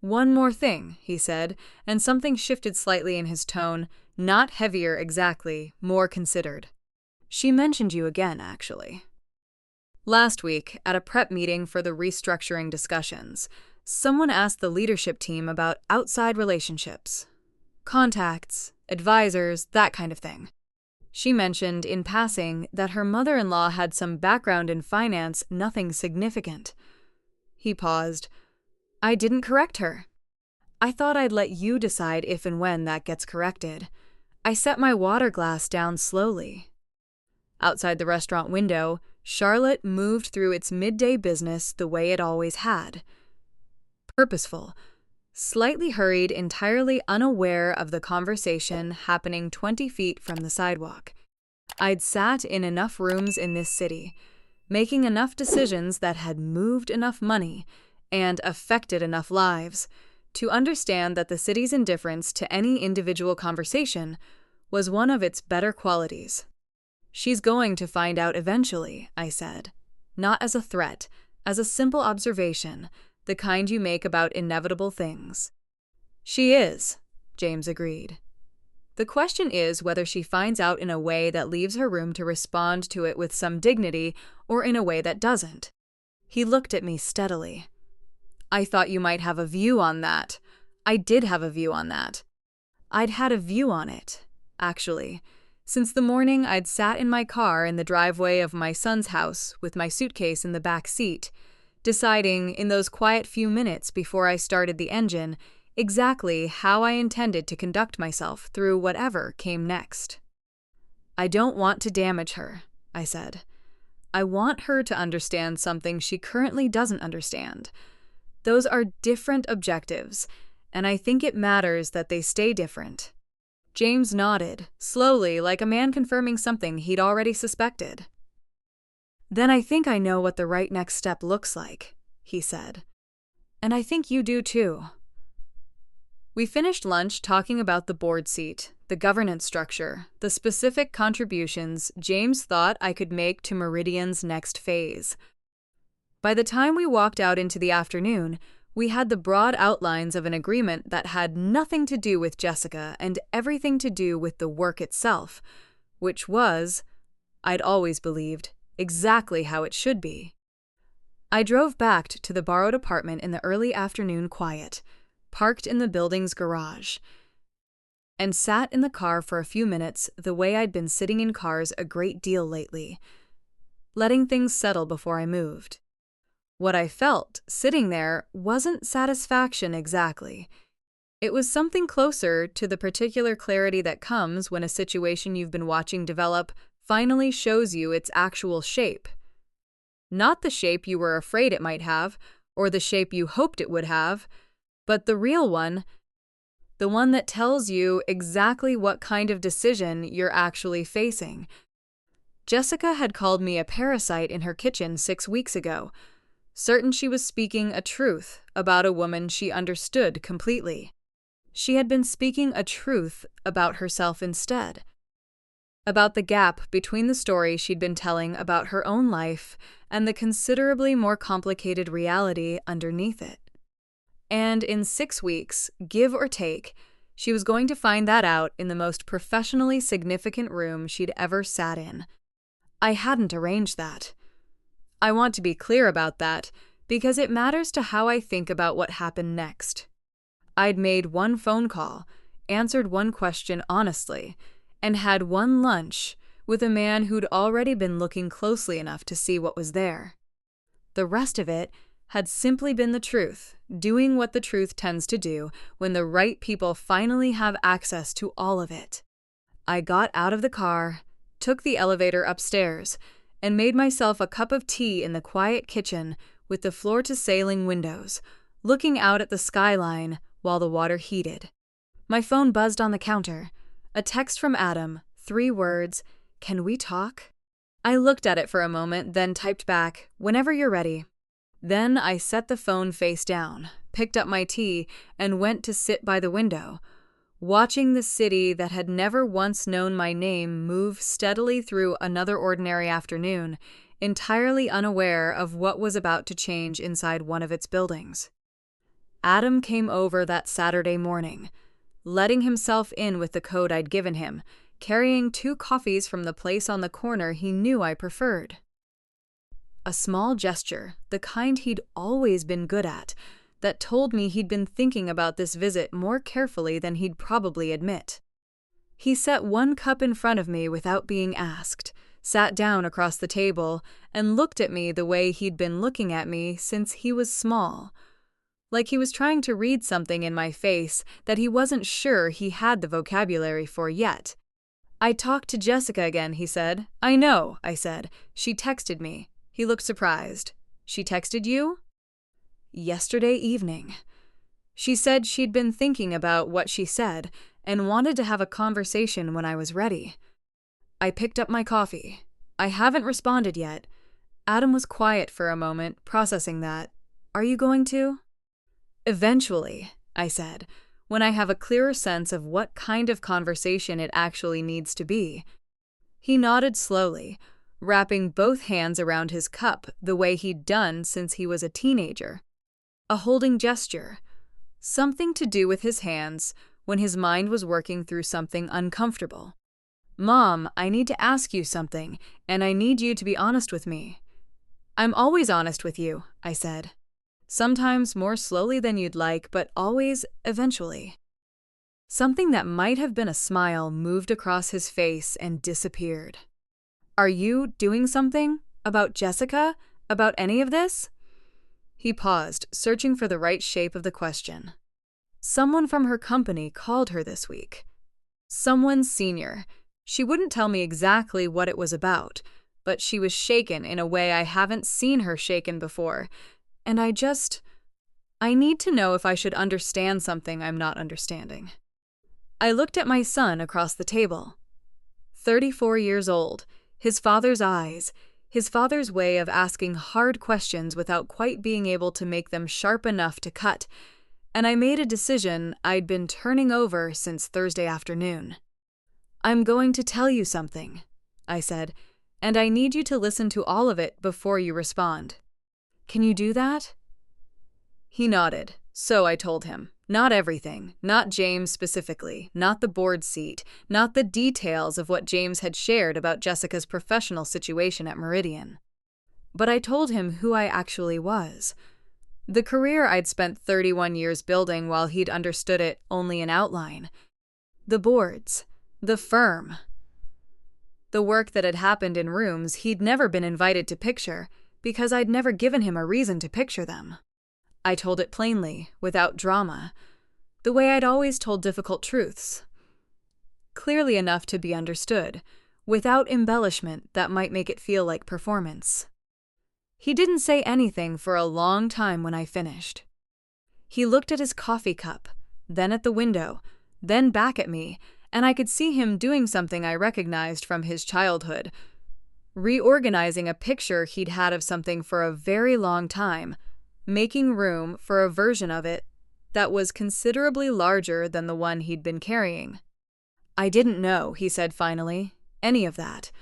"One more thing," he said, and something shifted slightly in his tone, not heavier exactly, more considered. "She mentioned you again, actually. Last week, at a prep meeting for the restructuring discussions, someone asked the leadership team about outside relationships. Contacts, advisors, that kind of thing. She mentioned, in passing, that her mother-in-law had some background in finance, nothing significant." He paused. "I didn't correct her. I thought I'd let you decide if and when that gets corrected. I set my water glass down slowly." Outside the restaurant window, Charlotte moved through its midday business the way it always had. Purposeful, slightly hurried, entirely unaware of the conversation happening 20 feet from the sidewalk. I'd sat in enough rooms in this city, making enough decisions that had moved enough money and affected enough lives to understand that the city's indifference to any individual conversation was one of its better qualities. "She's going to find out eventually," I said, not as a threat, as a simple observation, the kind you make about inevitable things. "She is," James agreed. "The question is whether she finds out in a way that leaves her room to respond to it with some dignity or in a way that doesn't." He looked at me steadily. "I thought you might have a view on that." I did have a view on that. I'd had a view on it, actually. Since the morning I'd sat in my car in the driveway of my son's house with my suitcase in the back seat, deciding in those quiet few minutes before I started the engine exactly how I intended to conduct myself through whatever came next. I don't want to damage her, I said. I want her to understand something she currently doesn't understand. Those are different objectives, and I think it matters that they stay different. James nodded, slowly, like a man confirming something he'd already suspected. Then I think I know what the right next step looks like, he said. And I think you do too. We finished lunch talking about the board seat, the governance structure, the specific contributions James thought I could make to Meridian's next phase. By the time we walked out into the afternoon, we had the broad outlines of an agreement that had nothing to do with Jessica and everything to do with the work itself, which was, I'd always believed, exactly how it should be. I drove back to the borrowed apartment in the early afternoon quiet, parked in the building's garage, and sat in the car for a few minutes the way I'd been sitting in cars a great deal lately, letting things settle before I moved. What I felt, sitting there, wasn't satisfaction exactly. It was something closer to the particular clarity that comes when a situation you've been watching develop finally shows you its actual shape. Not the shape you were afraid it might have, or the shape you hoped it would have, but the real one, the one that tells you exactly what kind of decision you're actually facing. Jessica had called me a parasite in her kitchen 6 weeks ago, certain she was speaking a truth about a woman she understood completely. She had been speaking a truth about herself instead, about the gap between the story she'd been telling about her own life and the considerably more complicated reality underneath it. And in 6 weeks, give or take, she was going to find that out in the most professionally significant room she'd ever sat in. I hadn't arranged that. I want to be clear about that because it matters to how I think about what happened next. I'd made one phone call, answered one question honestly, and had one lunch with a man who'd already been looking closely enough to see what was there. The rest of it had simply been the truth, doing what the truth tends to do when the right people finally have access to all of it. I got out of the car, took the elevator upstairs, and made myself a cup of tea in the quiet kitchen with the floor-to-ceiling windows, looking out at the skyline while the water heated. My phone buzzed on the counter. A text from Adam, 3 words, "Can we talk?" I looked at it for a moment, then typed back, "Whenever you're ready." Then I set the phone face down, picked up my tea, and went to sit by the window, watching the city that had never once known my name move steadily through another ordinary afternoon, entirely unaware of what was about to change inside one of its buildings. Adam came over that Saturday morning, letting himself in with the code I'd given him, carrying 2 coffees from the place on the corner he knew I preferred. A small gesture, the kind he'd always been good at, that told me he'd been thinking about this visit more carefully than he'd probably admit. He set 1 cup in front of me without being asked, sat down across the table, and looked at me the way he'd been looking at me since he was small, like he was trying to read something in my face that he wasn't sure he had the vocabulary for yet. "I talked to Jessica again," he said. "I know," I said. "She texted me." He looked surprised. "She texted you?" "Yesterday evening. She said she'd been thinking about what she said and wanted to have a conversation when I was ready." I picked up my coffee. "I haven't responded yet." Adam was quiet for a moment, processing that. "Are you going to?" "Eventually," I said, "when I have a clearer sense of what kind of conversation it actually needs to be." He nodded slowly, wrapping both hands around his cup the way he'd done since he was a teenager. A holding gesture. Something to do with his hands when his mind was working through something uncomfortable. "Mom, I need to ask you something, and I need you to be honest with me." "I'm always honest with you," I said. "Sometimes more slowly than you'd like, but always eventually." Something that might have been a smile moved across his face and disappeared. Are you doing something? About Jessica? About any of this? He paused, searching for the right shape of the question. Someone from her company called her this week. Someone senior. She wouldn't tell me exactly what it was about, but she was shaken in a way I haven't seen her shaken before, and I need to know if I should understand something I'm not understanding. I looked at my son across the table. 34 years old, his father's eyes, his father's way of asking hard questions without quite being able to make them sharp enough to cut, and I made a decision I'd been turning over since Thursday afternoon. I'm going to tell you something, I said, and I need you to listen to all of it before you respond. Can you do that? He nodded, so I told him. Not everything, not James specifically, not the board seat, not the details of what James had shared about Jessica's professional situation at Meridian. But I told him who I actually was. The career I'd spent 31 years building while he'd understood it only in outline. The boards, the firm. The work that had happened in rooms he'd never been invited to picture because I'd never given him a reason to picture them. I told it plainly, without drama, the way I'd always told difficult truths. Clearly enough to be understood, without embellishment that might make it feel like performance. He didn't say anything for a long time when I finished. He looked at his coffee cup, then at the window, then back at me, and I could see him doing something I recognized from his childhood, reorganizing a picture he'd had of something for a very long time, making room for a version of it that was considerably larger than the one he'd been carrying. I didn't know, he said finally, any of that.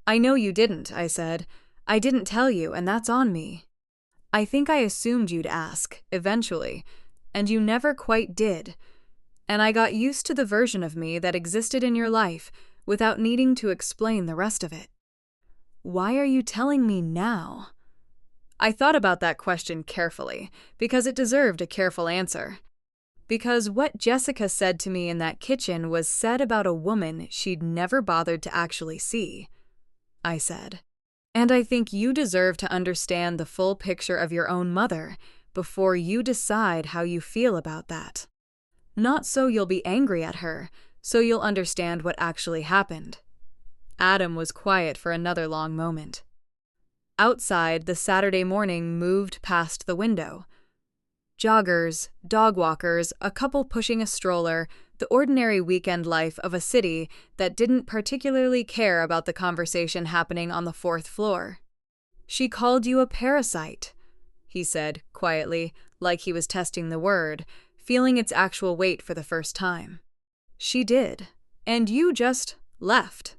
I know you didn't, I said. I didn't tell you, and that's on me. I think I assumed you'd ask, eventually, and you never quite did. And I got used to the version of me that existed in your life without needing to explain the rest of it. Why are you telling me now? I thought about that question carefully, because it deserved a careful answer. Because what Jessica said to me in that kitchen was said about a woman she'd never bothered to actually see, I said. And I think you deserve to understand the full picture of your own mother before you decide how you feel about that. Not so you'll be angry at her, so you'll understand what actually happened. Adam was quiet for another long moment. Outside, the Saturday morning moved past the window. Joggers, dog walkers, a couple pushing a stroller, the ordinary weekend life of a city that didn't particularly care about the conversation happening on the 4th floor. She called you a parasite, he said, quietly, like he was testing the word, feeling its actual weight for the first time. She did. And you just left.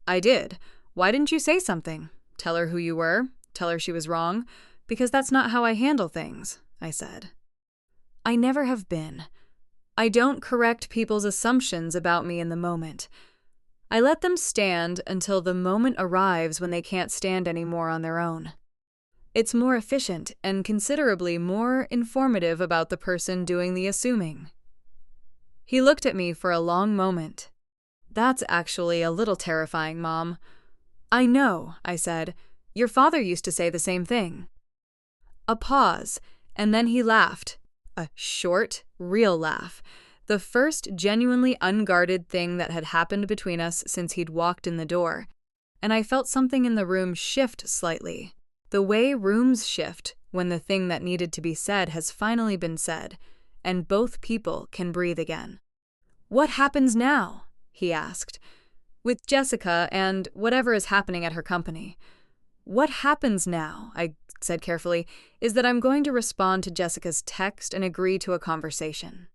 I did. Why didn't you say something? Tell her who you were? Tell her she was wrong? Because that's not how I handle things, I said. I never have been. I don't correct people's assumptions about me in the moment. I let them stand until the moment arrives when they can't stand anymore on their own. It's more efficient and considerably more informative about the person doing the assuming. He looked at me for a long moment. That's actually a little terrifying, Mom. I know, I said. Your father used to say the same thing. A pause, and then he laughed. A short, real laugh. The first genuinely unguarded thing that had happened between us since he'd walked in the door. And I felt something in the room shift slightly. The way rooms shift when the thing that needed to be said has finally been said, and both people can breathe again. What happens now? He asked. With Jessica and whatever is happening at her company. What happens now, I said carefully, is that I'm going to respond to Jessica's text and agree to a conversation.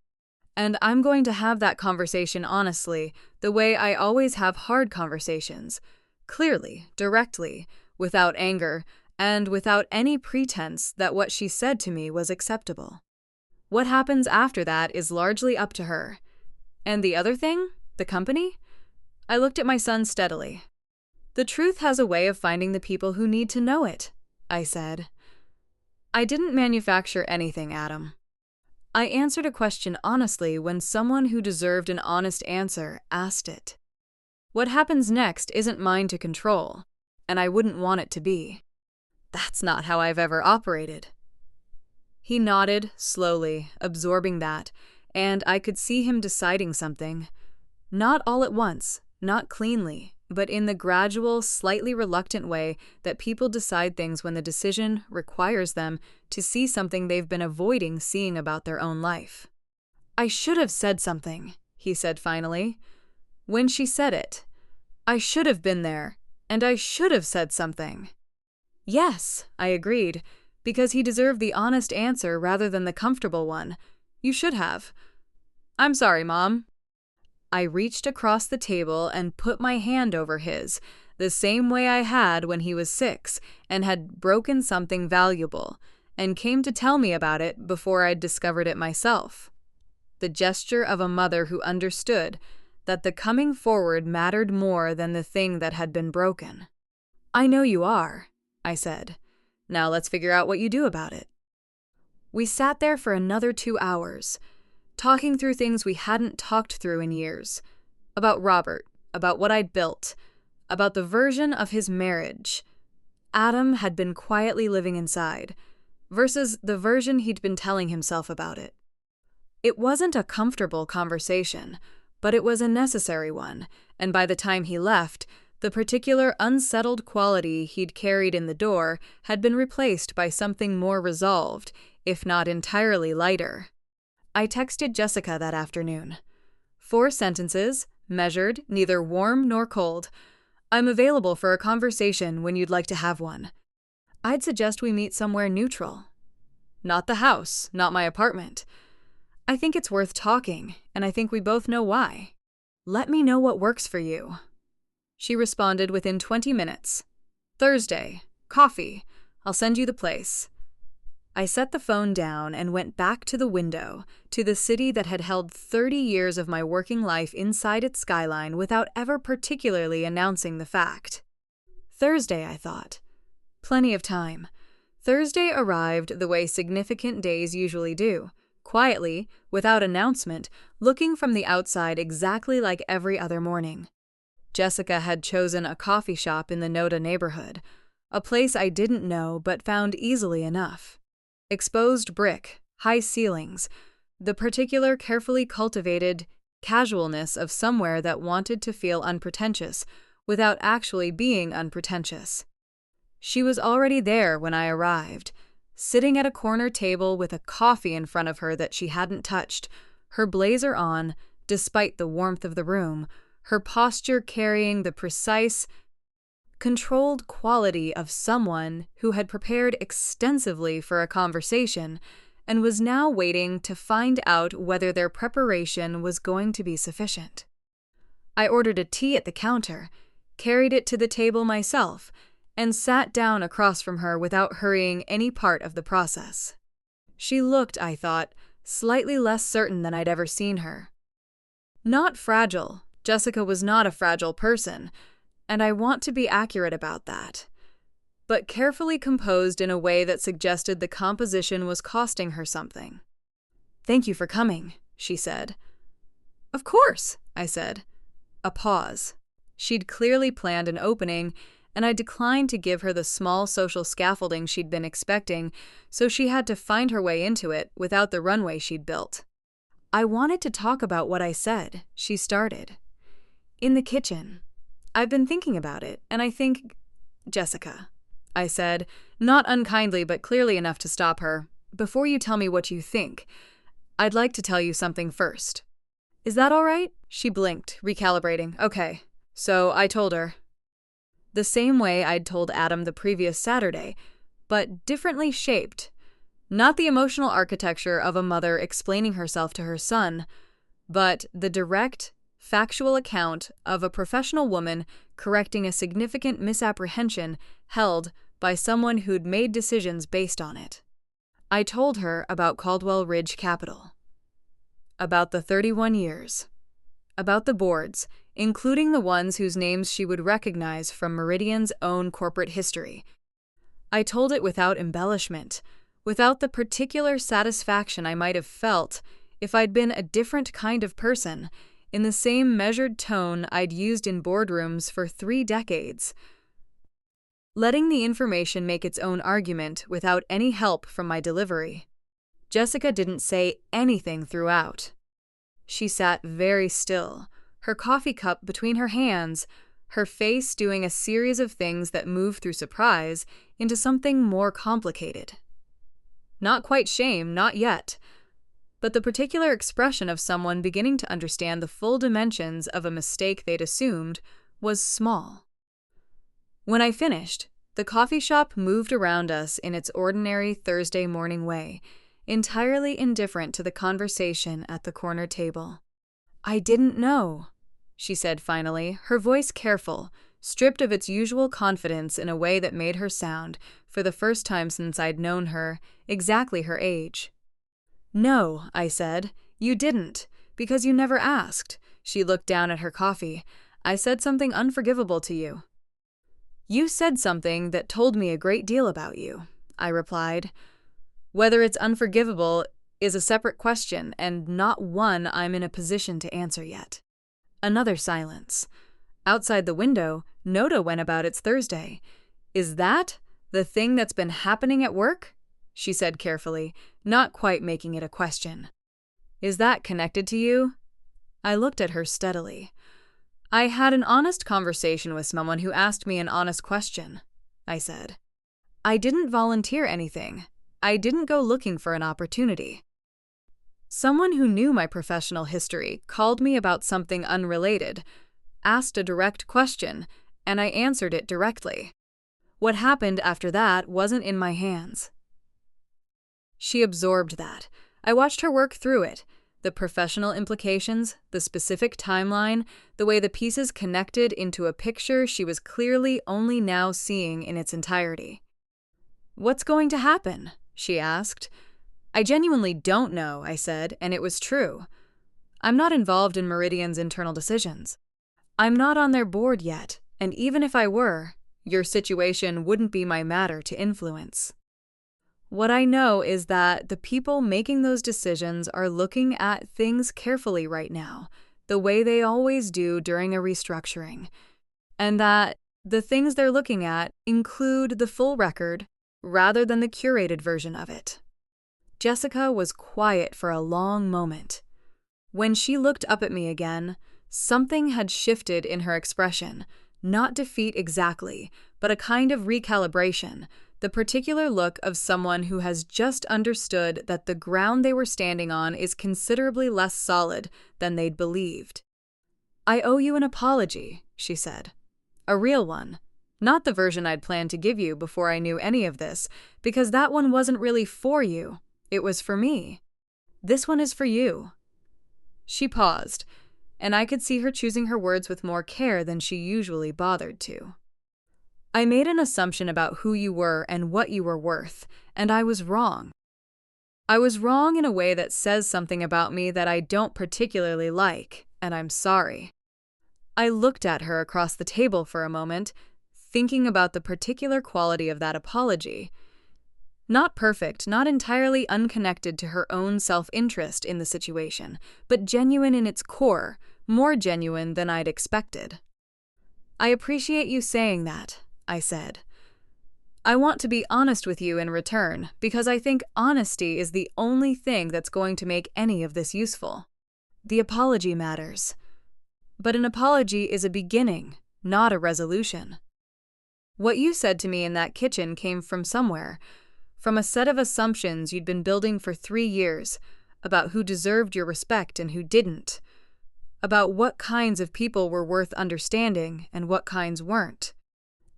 And I'm going to have that conversation honestly, the way I always have hard conversations. Clearly, directly, without anger, and without any pretense that what she said to me was acceptable. What happens after that is largely up to her. And the other thing? The company? I looked at my son steadily. The truth has a way of finding the people who need to know it, I said. I didn't manufacture anything, Adam. I answered a question honestly when someone who deserved an honest answer asked it. What happens next isn't mine to control, and I wouldn't want it to be. That's not how I've ever operated. He nodded, slowly, absorbing that, and I could see him deciding something. Not all at once, not cleanly, but in the gradual, slightly reluctant way that people decide things when the decision requires them to see something they've been avoiding seeing about their own life. I should have said something, he said finally. When she said it, I should have been there, and I should have said something. Yes, I agreed, because he deserved the honest answer rather than the comfortable one. You should have. I'm sorry, Mom. I reached across the table and put my hand over his, the same way I had when he was 6 and had broken something valuable, and came to tell me about it before I'd discovered it myself. The gesture of a mother who understood that the coming forward mattered more than the thing that had been broken. I know you are, I said. Now let's figure out what you do about it. We sat there for another 2 hours, talking through things we hadn't talked through in years. About Robert, about what I'd built, about the version of his marriage Adam had been quietly living inside, versus the version he'd been telling himself about it. It wasn't a comfortable conversation, but it was a necessary one, and by the time he left, the particular unsettled quality he'd carried in the door had been replaced by something more resolved, if not entirely lighter. I texted Jessica that afternoon. 4 sentences, measured, neither warm nor cold. I'm available for a conversation when you'd like to have one. I'd suggest we meet somewhere neutral. Not the house, not my apartment. I think it's worth talking, and I think we both know why. Let me know what works for you. She responded within 20 minutes. Thursday. Coffee. I'll send you the place. I set the phone down and went back to the window, to the city that had held 30 years of my working life inside its skyline without ever particularly announcing the fact. Thursday, I thought. Plenty of time. Thursday arrived the way significant days usually do, quietly, without announcement, looking from the outside exactly like every other morning. Jessica had chosen a coffee shop in the Noda neighborhood, a place I didn't know but found easily enough. Exposed brick, high ceilings, the particular carefully cultivated casualness of somewhere that wanted to feel unpretentious without actually being unpretentious. She was already there when I arrived, sitting at a corner table with a coffee in front of her that she hadn't touched, her blazer on, despite the warmth of the room, her posture carrying the precise, controlled quality of someone who had prepared extensively for a conversation and was now waiting to find out whether their preparation was going to be sufficient. I ordered a tea at the counter, carried it to the table myself, and sat down across from her without hurrying any part of the process. She looked, I thought, slightly less certain than I'd ever seen her. Not fragile. Jessica was not a fragile person, and I want to be accurate about that. But carefully composed in a way that suggested the composition was costing her something. Thank you for coming, she said. Of course, I said. A pause. She'd clearly planned an opening, and I declined to give her the small social scaffolding she'd been expecting, so she had to find her way into it without the runway she'd built. I wanted to talk about what I said, she started. In the kitchen. I've been thinking about it, and I think... Jessica, I said, not unkindly but clearly enough to stop her, before you tell me what you think, I'd like to tell you something first. Is that all right? She blinked, recalibrating. Okay. So I told her. The same way I'd told Adam the previous Saturday, but differently shaped. Not the emotional architecture of a mother explaining herself to her son, but the direct, factual account of a professional woman correcting a significant misapprehension held by someone who'd made decisions based on it. I told her about Caldwell Ridge Capital. About the 31 years. About the boards, including the ones whose names she would recognize from Meridian's own corporate history. I told it without embellishment, without the particular satisfaction I might have felt if I'd been a different kind of person, in the same measured tone I'd used in boardrooms for 3 decades. Letting the information make its own argument without any help from my delivery. Jessica didn't say anything throughout. She sat very still, her coffee cup between her hands, her face doing a series of things that moved through surprise into something more complicated. Not quite shame, not yet, but the particular expression of someone beginning to understand the full dimensions of a mistake they'd assumed was small. When I finished, the coffee shop moved around us in its ordinary Thursday morning way, entirely indifferent to the conversation at the corner table. "I didn't know," she said finally, her voice careful, stripped of its usual confidence in a way that made her sound, for the first time since I'd known her, exactly her age. "No," I said, "you didn't, because you never asked." She looked down at her coffee. "I said something unforgivable to you." "You said something that told me a great deal about you," I replied. "Whether it's unforgivable is a separate question and not one I'm in a position to answer yet." Another silence. Outside the window, Noda went about its Thursday. "Is that the thing that's been happening at work?" she said carefully, not quite making it a question. "Is that connected to you?" I looked at her steadily. "I had an honest conversation with someone who asked me an honest question," I said. "I didn't volunteer anything. I didn't go looking for an opportunity. Someone who knew my professional history called me about something unrelated, asked a direct question, and I answered it directly. What happened after that wasn't in my hands." She absorbed that. I watched her work through it. The professional implications, the specific timeline, the way the pieces connected into a picture she was clearly only now seeing in its entirety. "What's going to happen?" she asked. "I genuinely don't know," I said, and it was true. I'm not involved in Meridian's internal decisions. I'm not on their board yet, and even if I were, your situation wouldn't be my matter to influence. What I know is that the people making those decisions are looking at things carefully right now, the way they always do during a restructuring, and that the things they're looking at include the full record rather than the curated version of it. Jessica was quiet for a long moment. When she looked up at me again, something had shifted in her expression, not defeat exactly, but a kind of recalibration, the particular look of someone who has just understood that the ground they were standing on is considerably less solid than they'd believed. "I owe you an apology," she said. "A real one. Not the version I'd planned to give you before I knew any of this, because that one wasn't really for you. It was for me. This one is for you." She paused, and I could see her choosing her words with more care than she usually bothered to. "I made an assumption about who you were and what you were worth, and I was wrong. I was wrong in a way that says something about me that I don't particularly like, and I'm sorry." I looked at her across the table for a moment, thinking about the particular quality of that apology. Not perfect, not entirely unconnected to her own self-interest in the situation, but genuine in its core, more genuine than I'd expected. "I appreciate you saying that," I said. "I want to be honest with you in return, because I think honesty is the only thing that's going to make any of this useful. The apology matters. But an apology is a beginning, not a resolution. What you said to me in that kitchen came from somewhere, from a set of assumptions you'd been building for 3 years, about who deserved your respect and who didn't, about what kinds of people were worth understanding and what kinds weren't.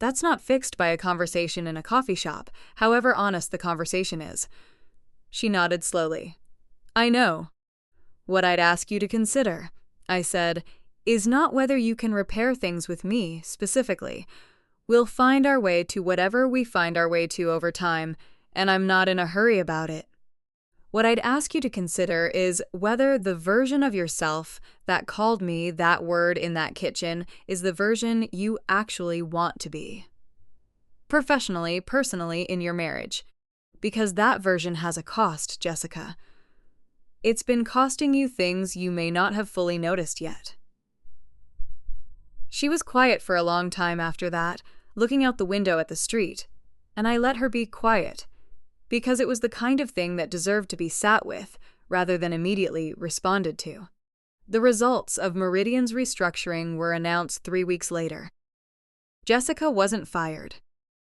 That's not fixed by a conversation in a coffee shop, however honest the conversation is." She nodded slowly. "I know. What I'd ask you to consider," I said, "is not whether you can repair things with me, specifically. We'll find our way to whatever we find our way to over time, and I'm not in a hurry about it. What I'd ask you to consider is whether the version of yourself that called me that word in that kitchen is the version you actually want to be. Professionally, personally, in your marriage. Because that version has a cost, Jessica. It's been costing you things you may not have fully noticed yet. She was quiet for a long time after that, looking out the window at the street, and I let her be quiet, because it was the kind of thing that deserved to be sat with, rather than immediately responded to. The results of Meridian's restructuring were announced 3 weeks later. Jessica wasn't fired.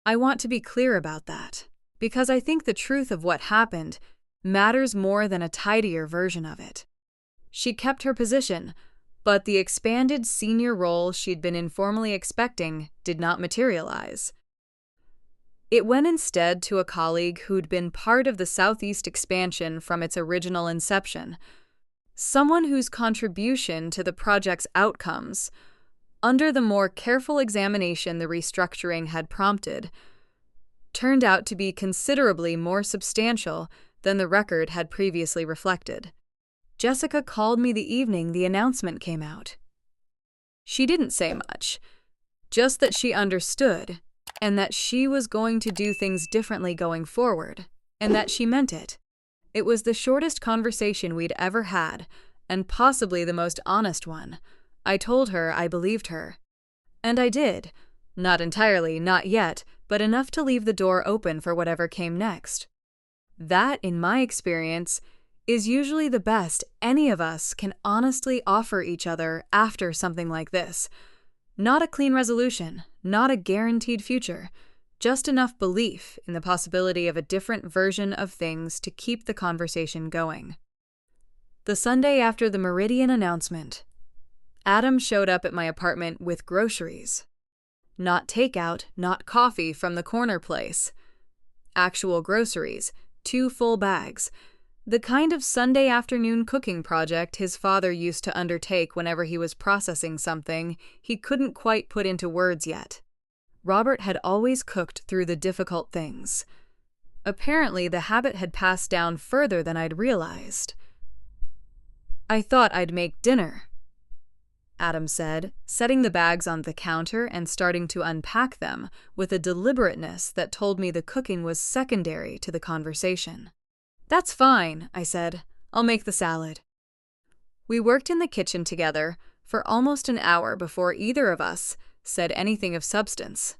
I want to be clear about that, because I think the truth of what happened matters more than a tidier version of it. She kept her position, but the expanded senior role she'd been informally expecting did not materialize. It went instead to a colleague who'd been part of the Southeast expansion from its original inception, someone whose contribution to the project's outcomes, under the more careful examination the restructuring had prompted, turned out to be considerably more substantial than the record had previously reflected. Jessica called me the evening the announcement came out. She didn't say much, just that she understood, and that she was going to do things differently going forward, and that she meant it. It was the shortest conversation we'd ever had, and possibly the most honest one. I told her I believed her. And I did. Not entirely, not yet, but enough to leave the door open for whatever came next. That, in my experience, is usually the best any of us can honestly offer each other after something like this. Not a clean resolution, not a guaranteed future, just enough belief in the possibility of a different version of things to keep the conversation going. The Sunday after the Meridian announcement, Adam showed up at my apartment with groceries. Not takeout, not coffee from the corner place. Actual groceries, 2 full bags. The kind of Sunday afternoon cooking project his father used to undertake whenever he was processing something he couldn't quite put into words yet. Robert had always cooked through the difficult things. Apparently, the habit had passed down further than I'd realized. "I thought I'd make dinner," Adam said, setting the bags on the counter and starting to unpack them with a deliberateness that told me the cooking was secondary to the conversation. "That's fine," I said. "I'll make the salad." We worked in the kitchen together for almost an hour before either of us said anything of substance.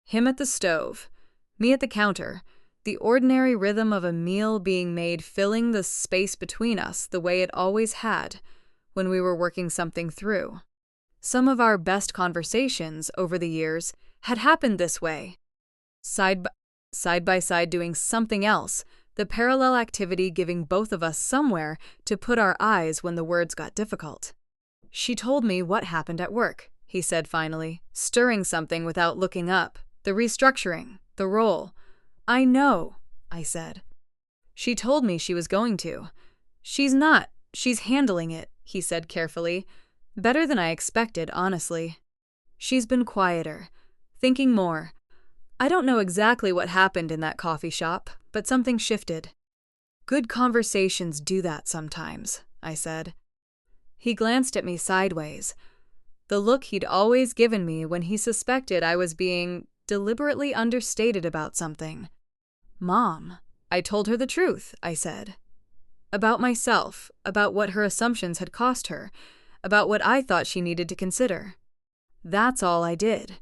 Him at the stove, me at the counter, the ordinary rhythm of a meal being made filling the space between us the way it always had when we were working something through. Some of our best conversations over the years had happened this way, side by side doing something else, the parallel activity giving both of us somewhere to put our eyes when the words got difficult. "She told me what happened at work," he said finally, stirring something without looking up. "The restructuring, the role." "I know," I said. "She told me she was going to." "She's not. She's handling it," he said carefully. "Better than I expected, honestly. She's been quieter, thinking more. I don't know exactly what happened in that coffee shop, but something shifted." "Good conversations do that sometimes," I said. He glanced at me sideways, the look he'd always given me when he suspected I was being deliberately understated about something. "Mom, I told her the truth," I said. About myself, about what her assumptions had cost her, about what I thought she needed to consider. "That's all I did."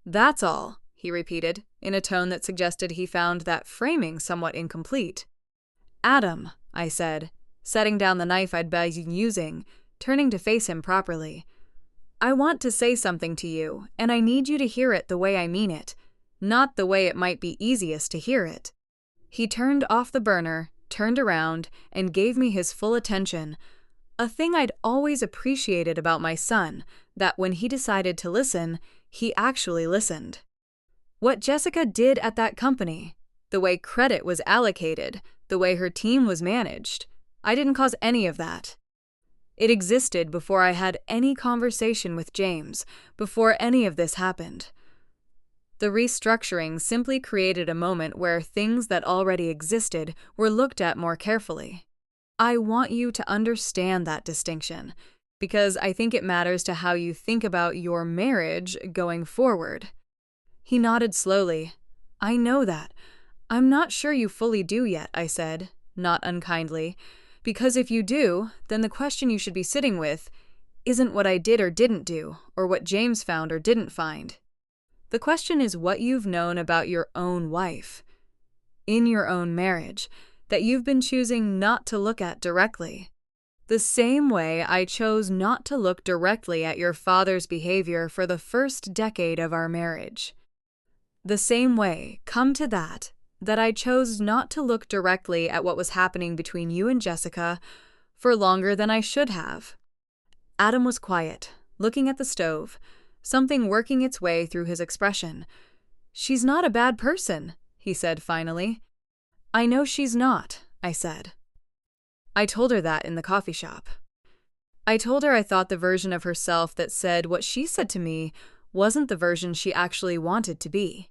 "That's all," he repeated, in a tone that suggested he found that framing somewhat incomplete. "Adam," I said, setting down the knife I'd been using, turning to face him properly. "I want to say something to you, and I need you to hear it the way I mean it, not the way it might be easiest to hear it." He turned off the burner, turned around, and gave me his full attention, a thing I'd always appreciated about my son, that when he decided to listen, he actually listened. What Jessica did at that company, the way credit was allocated, the way her team was managed, I didn't cause any of that. It existed before I had any conversation with James, before any of this happened. The restructuring simply created a moment where things that already existed were looked at more carefully. I want you to understand that distinction, because I think it matters to how you think about your marriage going forward. He nodded slowly. "I know that. I'm not sure you fully do yet, I said, not unkindly, because if you do, then the question you should be sitting with isn't what I did or didn't do, or what James found or didn't find. The question is what you've known about your own wife, in your own marriage, that you've been choosing not to look at directly. The same way I chose not to look directly at your father's behavior for the first decade of our marriage. The same way, come to that I chose not to look directly at what was happening between you and Jessica for longer than I should have. Adam was quiet, looking at the stove, something working its way through his expression. She's not a bad person, he said finally. I know she's not, I said. I told her that in the coffee shop. I told her I thought the version of herself that said what she said to me wasn't the version she actually wanted to be.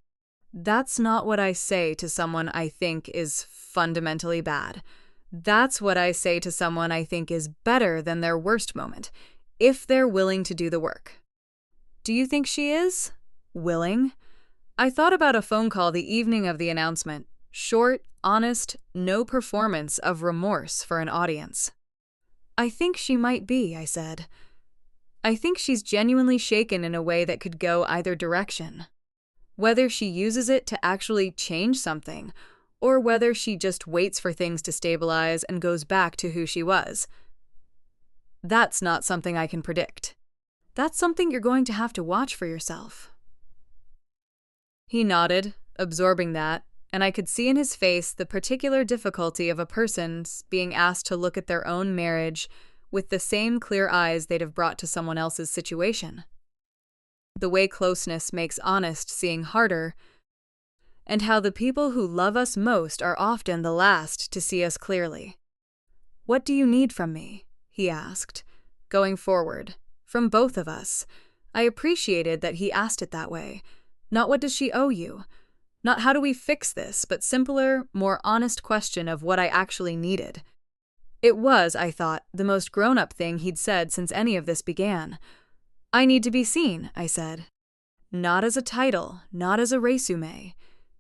That's not what I say to someone I think is fundamentally bad. That's what I say to someone I think is better than their worst moment, if they're willing to do the work. Do you think she is? Willing? I thought about a phone call the evening of the announcement. Short, honest, no performance of remorse for an audience. I think she might be, I said. I think she's genuinely shaken in a way that could go either direction. Whether she uses it to actually change something, or whether she just waits for things to stabilize and goes back to who she was. That's not something I can predict. That's something you're going to have to watch for yourself. He nodded, absorbing that, and I could see in his face the particular difficulty of a person being asked to look at their own marriage with the same clear eyes they'd have brought to someone else's situation. The way closeness makes honest seeing harder, and how the people who love us most are often the last to see us clearly. What do you need from me? He asked, going forward, from both of us. I appreciated that he asked it that way. Not what does she owe you? Not how do we fix this, but simpler, more honest question of what I actually needed. It was, I thought, the most grown-up thing he'd said since any of this began. I need to be seen, I said. Not as a title, not as a resume.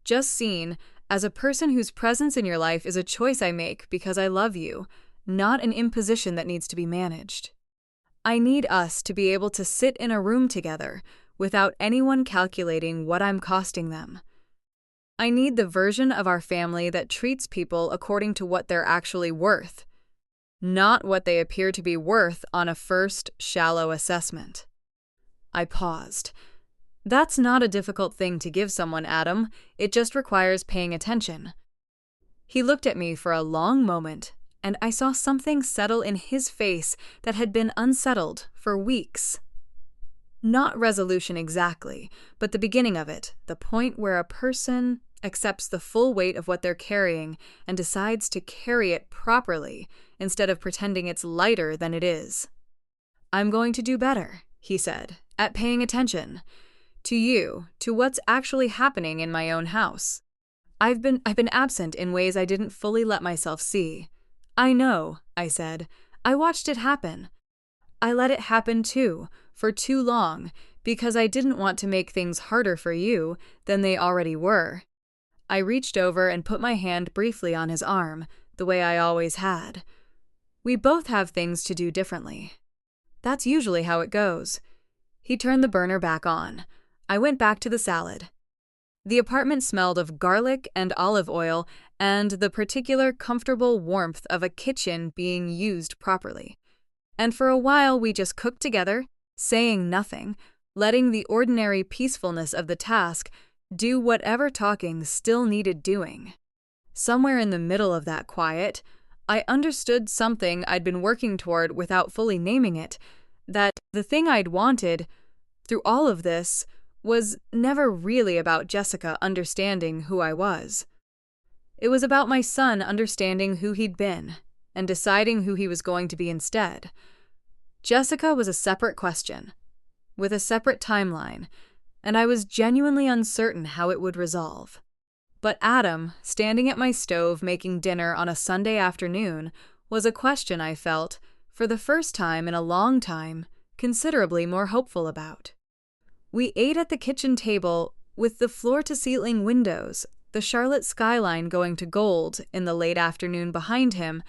Just seen as a person whose presence in your life is a choice I make because I love you, not an imposition that needs to be managed. I need us to be able to sit in a room together without anyone calculating what I'm costing them. I need the version of our family that treats people according to what they're actually worth, not what they appear to be worth on a first, shallow assessment. I paused. That's not a difficult thing to give someone, Adam. It just requires paying attention. He looked at me for a long moment, and I saw something settle in his face that had been unsettled for weeks. Not resolution exactly, but the beginning of it, the point where a person accepts the full weight of what they're carrying and decides to carry it properly instead of pretending it's lighter than it is. I'm going to do better, he said, at paying attention. To you, to what's actually happening in my own house. I've been absent in ways I didn't fully let myself see. I know, I said. I watched it happen. I let it happen too, for too long, because I didn't want to make things harder for you than they already were. I reached over and put my hand briefly on his arm, the way I always had. We both have things to do differently. That's usually how it goes. He turned the burner back on. I went back to the salad. The apartment smelled of garlic and olive oil and the particular comfortable warmth of a kitchen being used properly. And for a while we just cooked together, saying nothing, letting the ordinary peacefulness of the task do whatever talking still needed doing. Somewhere in the middle of that quiet, I understood something I'd been working toward without fully naming it, that the thing I'd wanted, through all of this, was never really about Jessica understanding who I was. It was about my son understanding who he'd been, and deciding who he was going to be instead. Jessica was a separate question, with a separate timeline, and I was genuinely uncertain how it would resolve. But Adam, standing at my stove making dinner on a Sunday afternoon, was a question I felt, for the first time in a long time, considerably more hopeful about. We ate at the kitchen table with the floor-to-ceiling windows, the Charlotte skyline going to gold in the late afternoon behind him,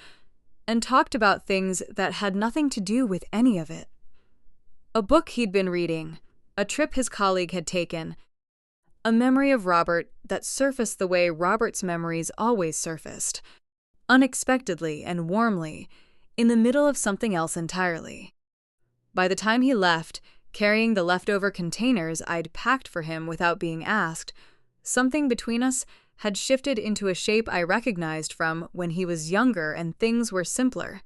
and talked about things that had nothing to do with any of it. A book he'd been reading, a trip his colleague had taken, a memory of Robert that surfaced the way Robert's memories always surfaced, unexpectedly and warmly, in the middle of something else entirely. By the time he left, carrying the leftover containers I'd packed for him without being asked, something between us had shifted into a shape I recognized from when he was younger and things were simpler.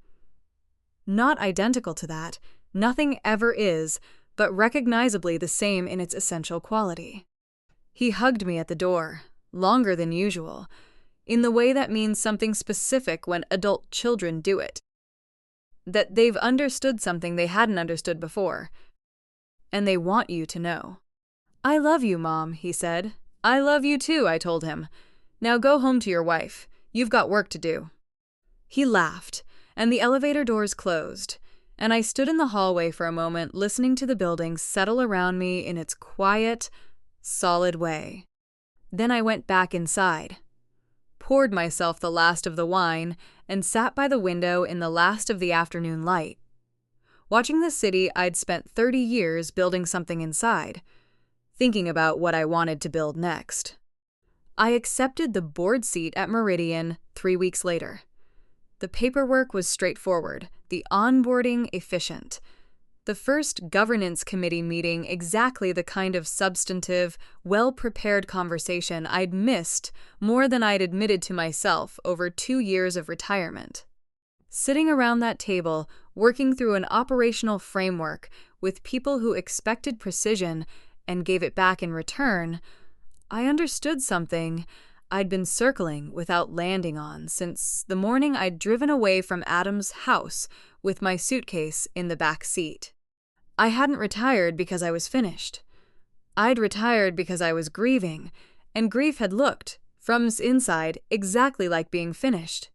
Not identical to that, nothing ever is, but recognizably the same in its essential quality. He hugged me at the door, longer than usual, in the way that means something specific when adult children do it. That they've understood something they hadn't understood before, and they want you to know. "I love you, Mom," he said. "I love you too," I told him. "Now go home to your wife. You've got work to do." He laughed, and the elevator doors closed, and I stood in the hallway for a moment listening to the building settle around me in its quiet, solid way. Then I went back inside, poured myself the last of the wine, and sat by the window in the last of the afternoon light, watching the city I'd spent 30 years building something inside, thinking about what I wanted to build next. I accepted the board seat at Meridian 3 weeks later. The paperwork was straightforward, the onboarding efficient. The first governance committee meeting exactly the kind of substantive, well-prepared conversation I'd missed more than I'd admitted to myself over 2 years of retirement. Sitting around that table, working through an operational framework with people who expected precision and gave it back in return, I understood something I'd been circling without landing on since the morning I'd driven away from Adam's house with my suitcase in the back seat. I hadn't retired because I was finished. I'd retired because I was grieving, and grief had looked, from inside, exactly like being finished.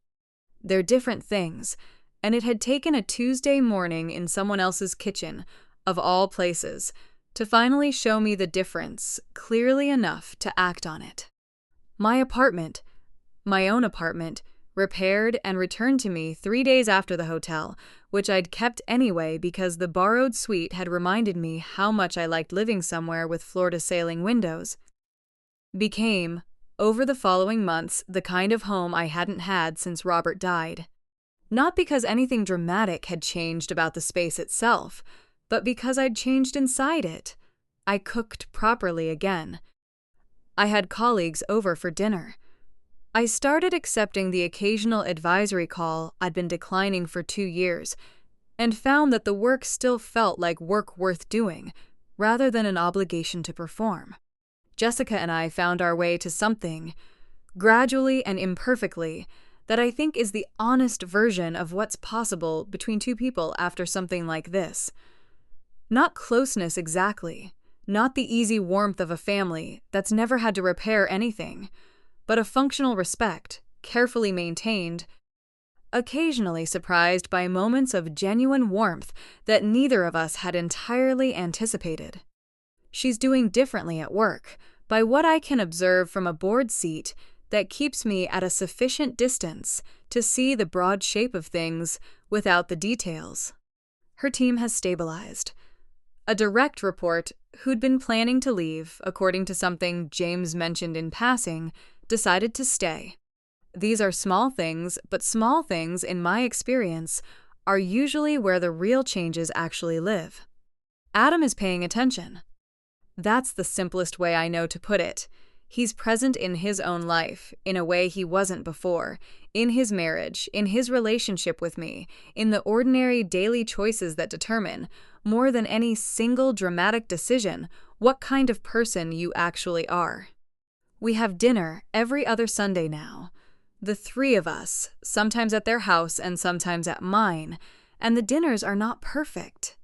They're different things, and it had taken a Tuesday morning in someone else's kitchen, of all places, to finally show me the difference clearly enough to act on it. My apartment, my own apartment, repaired and returned to me 3 days after the hotel, which I'd kept anyway because the borrowed suite had reminded me how much I liked living somewhere with floor-to-ceiling windows, became, over the following months, the kind of home I hadn't had since Robert died. Not because anything dramatic had changed about the space itself, but because I'd changed inside it. I cooked properly again. I had colleagues over for dinner. I started accepting the occasional advisory call I'd been declining for 2 years, and found that the work still felt like work worth doing, rather than an obligation to perform. Jessica and I found our way to something, gradually and imperfectly, that I think is the honest version of what's possible between two people after something like this. Not closeness exactly, not the easy warmth of a family that's never had to repair anything, but a functional respect, carefully maintained, occasionally surprised by moments of genuine warmth that neither of us had entirely anticipated. She's doing differently at work, by what I can observe from a board seat that keeps me at a sufficient distance to see the broad shape of things without the details. Her team has stabilized. A direct report, who'd been planning to leave, according to something James mentioned in passing, decided to stay. These are small things, but small things, in my experience, are usually where the real changes actually live. Adam is paying attention. That's the simplest way I know to put it. He's present in his own life, in a way he wasn't before, in his marriage, in his relationship with me, in the ordinary daily choices that determine, more than any single dramatic decision, what kind of person you actually are. We have dinner every other Sunday now. The 3 of us, sometimes at their house and sometimes at mine, and the dinners are not perfect.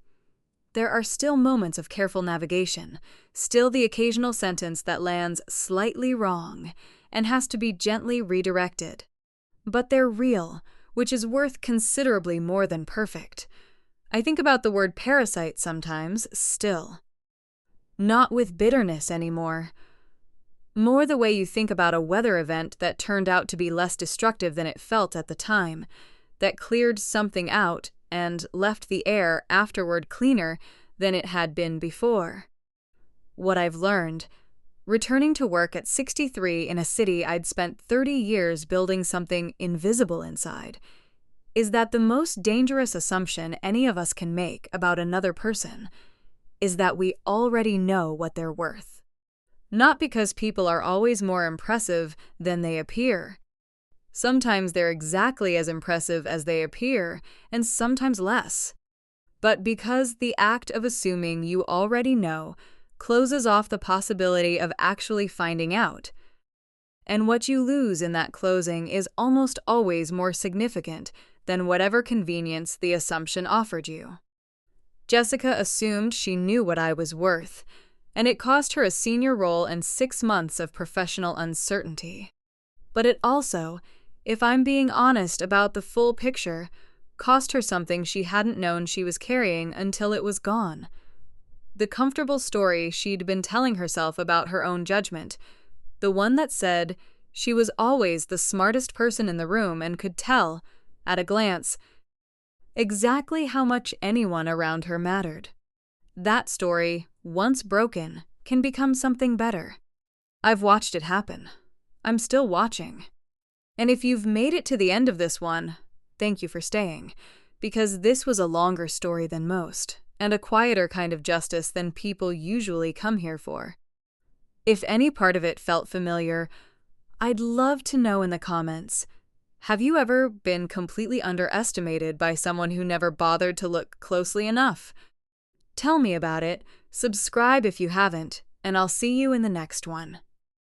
There are still moments of careful navigation, still the occasional sentence that lands slightly wrong and has to be gently redirected. But they're real, which is worth considerably more than perfect. I think about the word parasite sometimes, still. Not with bitterness anymore. More the way you think about a weather event that turned out to be less destructive than it felt at the time, that cleared something out and left the air afterward cleaner than it had been before. What I've learned, returning to work at 63 in a city I'd spent 30 years building something invisible inside, is that the most dangerous assumption any of us can make about another person is that we already know what they're worth. Not because people are always more impressive than they appear. Sometimes they're exactly as impressive as they appear, and sometimes less. But because the act of assuming you already know closes off the possibility of actually finding out. And what you lose in that closing is almost always more significant than whatever convenience the assumption offered you. Jessica assumed she knew what I was worth, and it cost her a senior role and 6 months of professional uncertainty. But it also, if I'm being honest about the full picture, cost her something she hadn't known she was carrying until it was gone. The comfortable story she'd been telling herself about her own judgment, the one that said she was always the smartest person in the room and could tell, at a glance, exactly how much anyone around her mattered. That story, once broken, can become something better. I've watched it happen. I'm still watching. And if you've made it to the end of this one, thank you for staying, because this was a longer story than most, and a quieter kind of justice than people usually come here for. If any part of it felt familiar, I'd love to know in the comments. Have you ever been completely underestimated by someone who never bothered to look closely enough? Tell me about it, subscribe if you haven't, and I'll see you in the next one.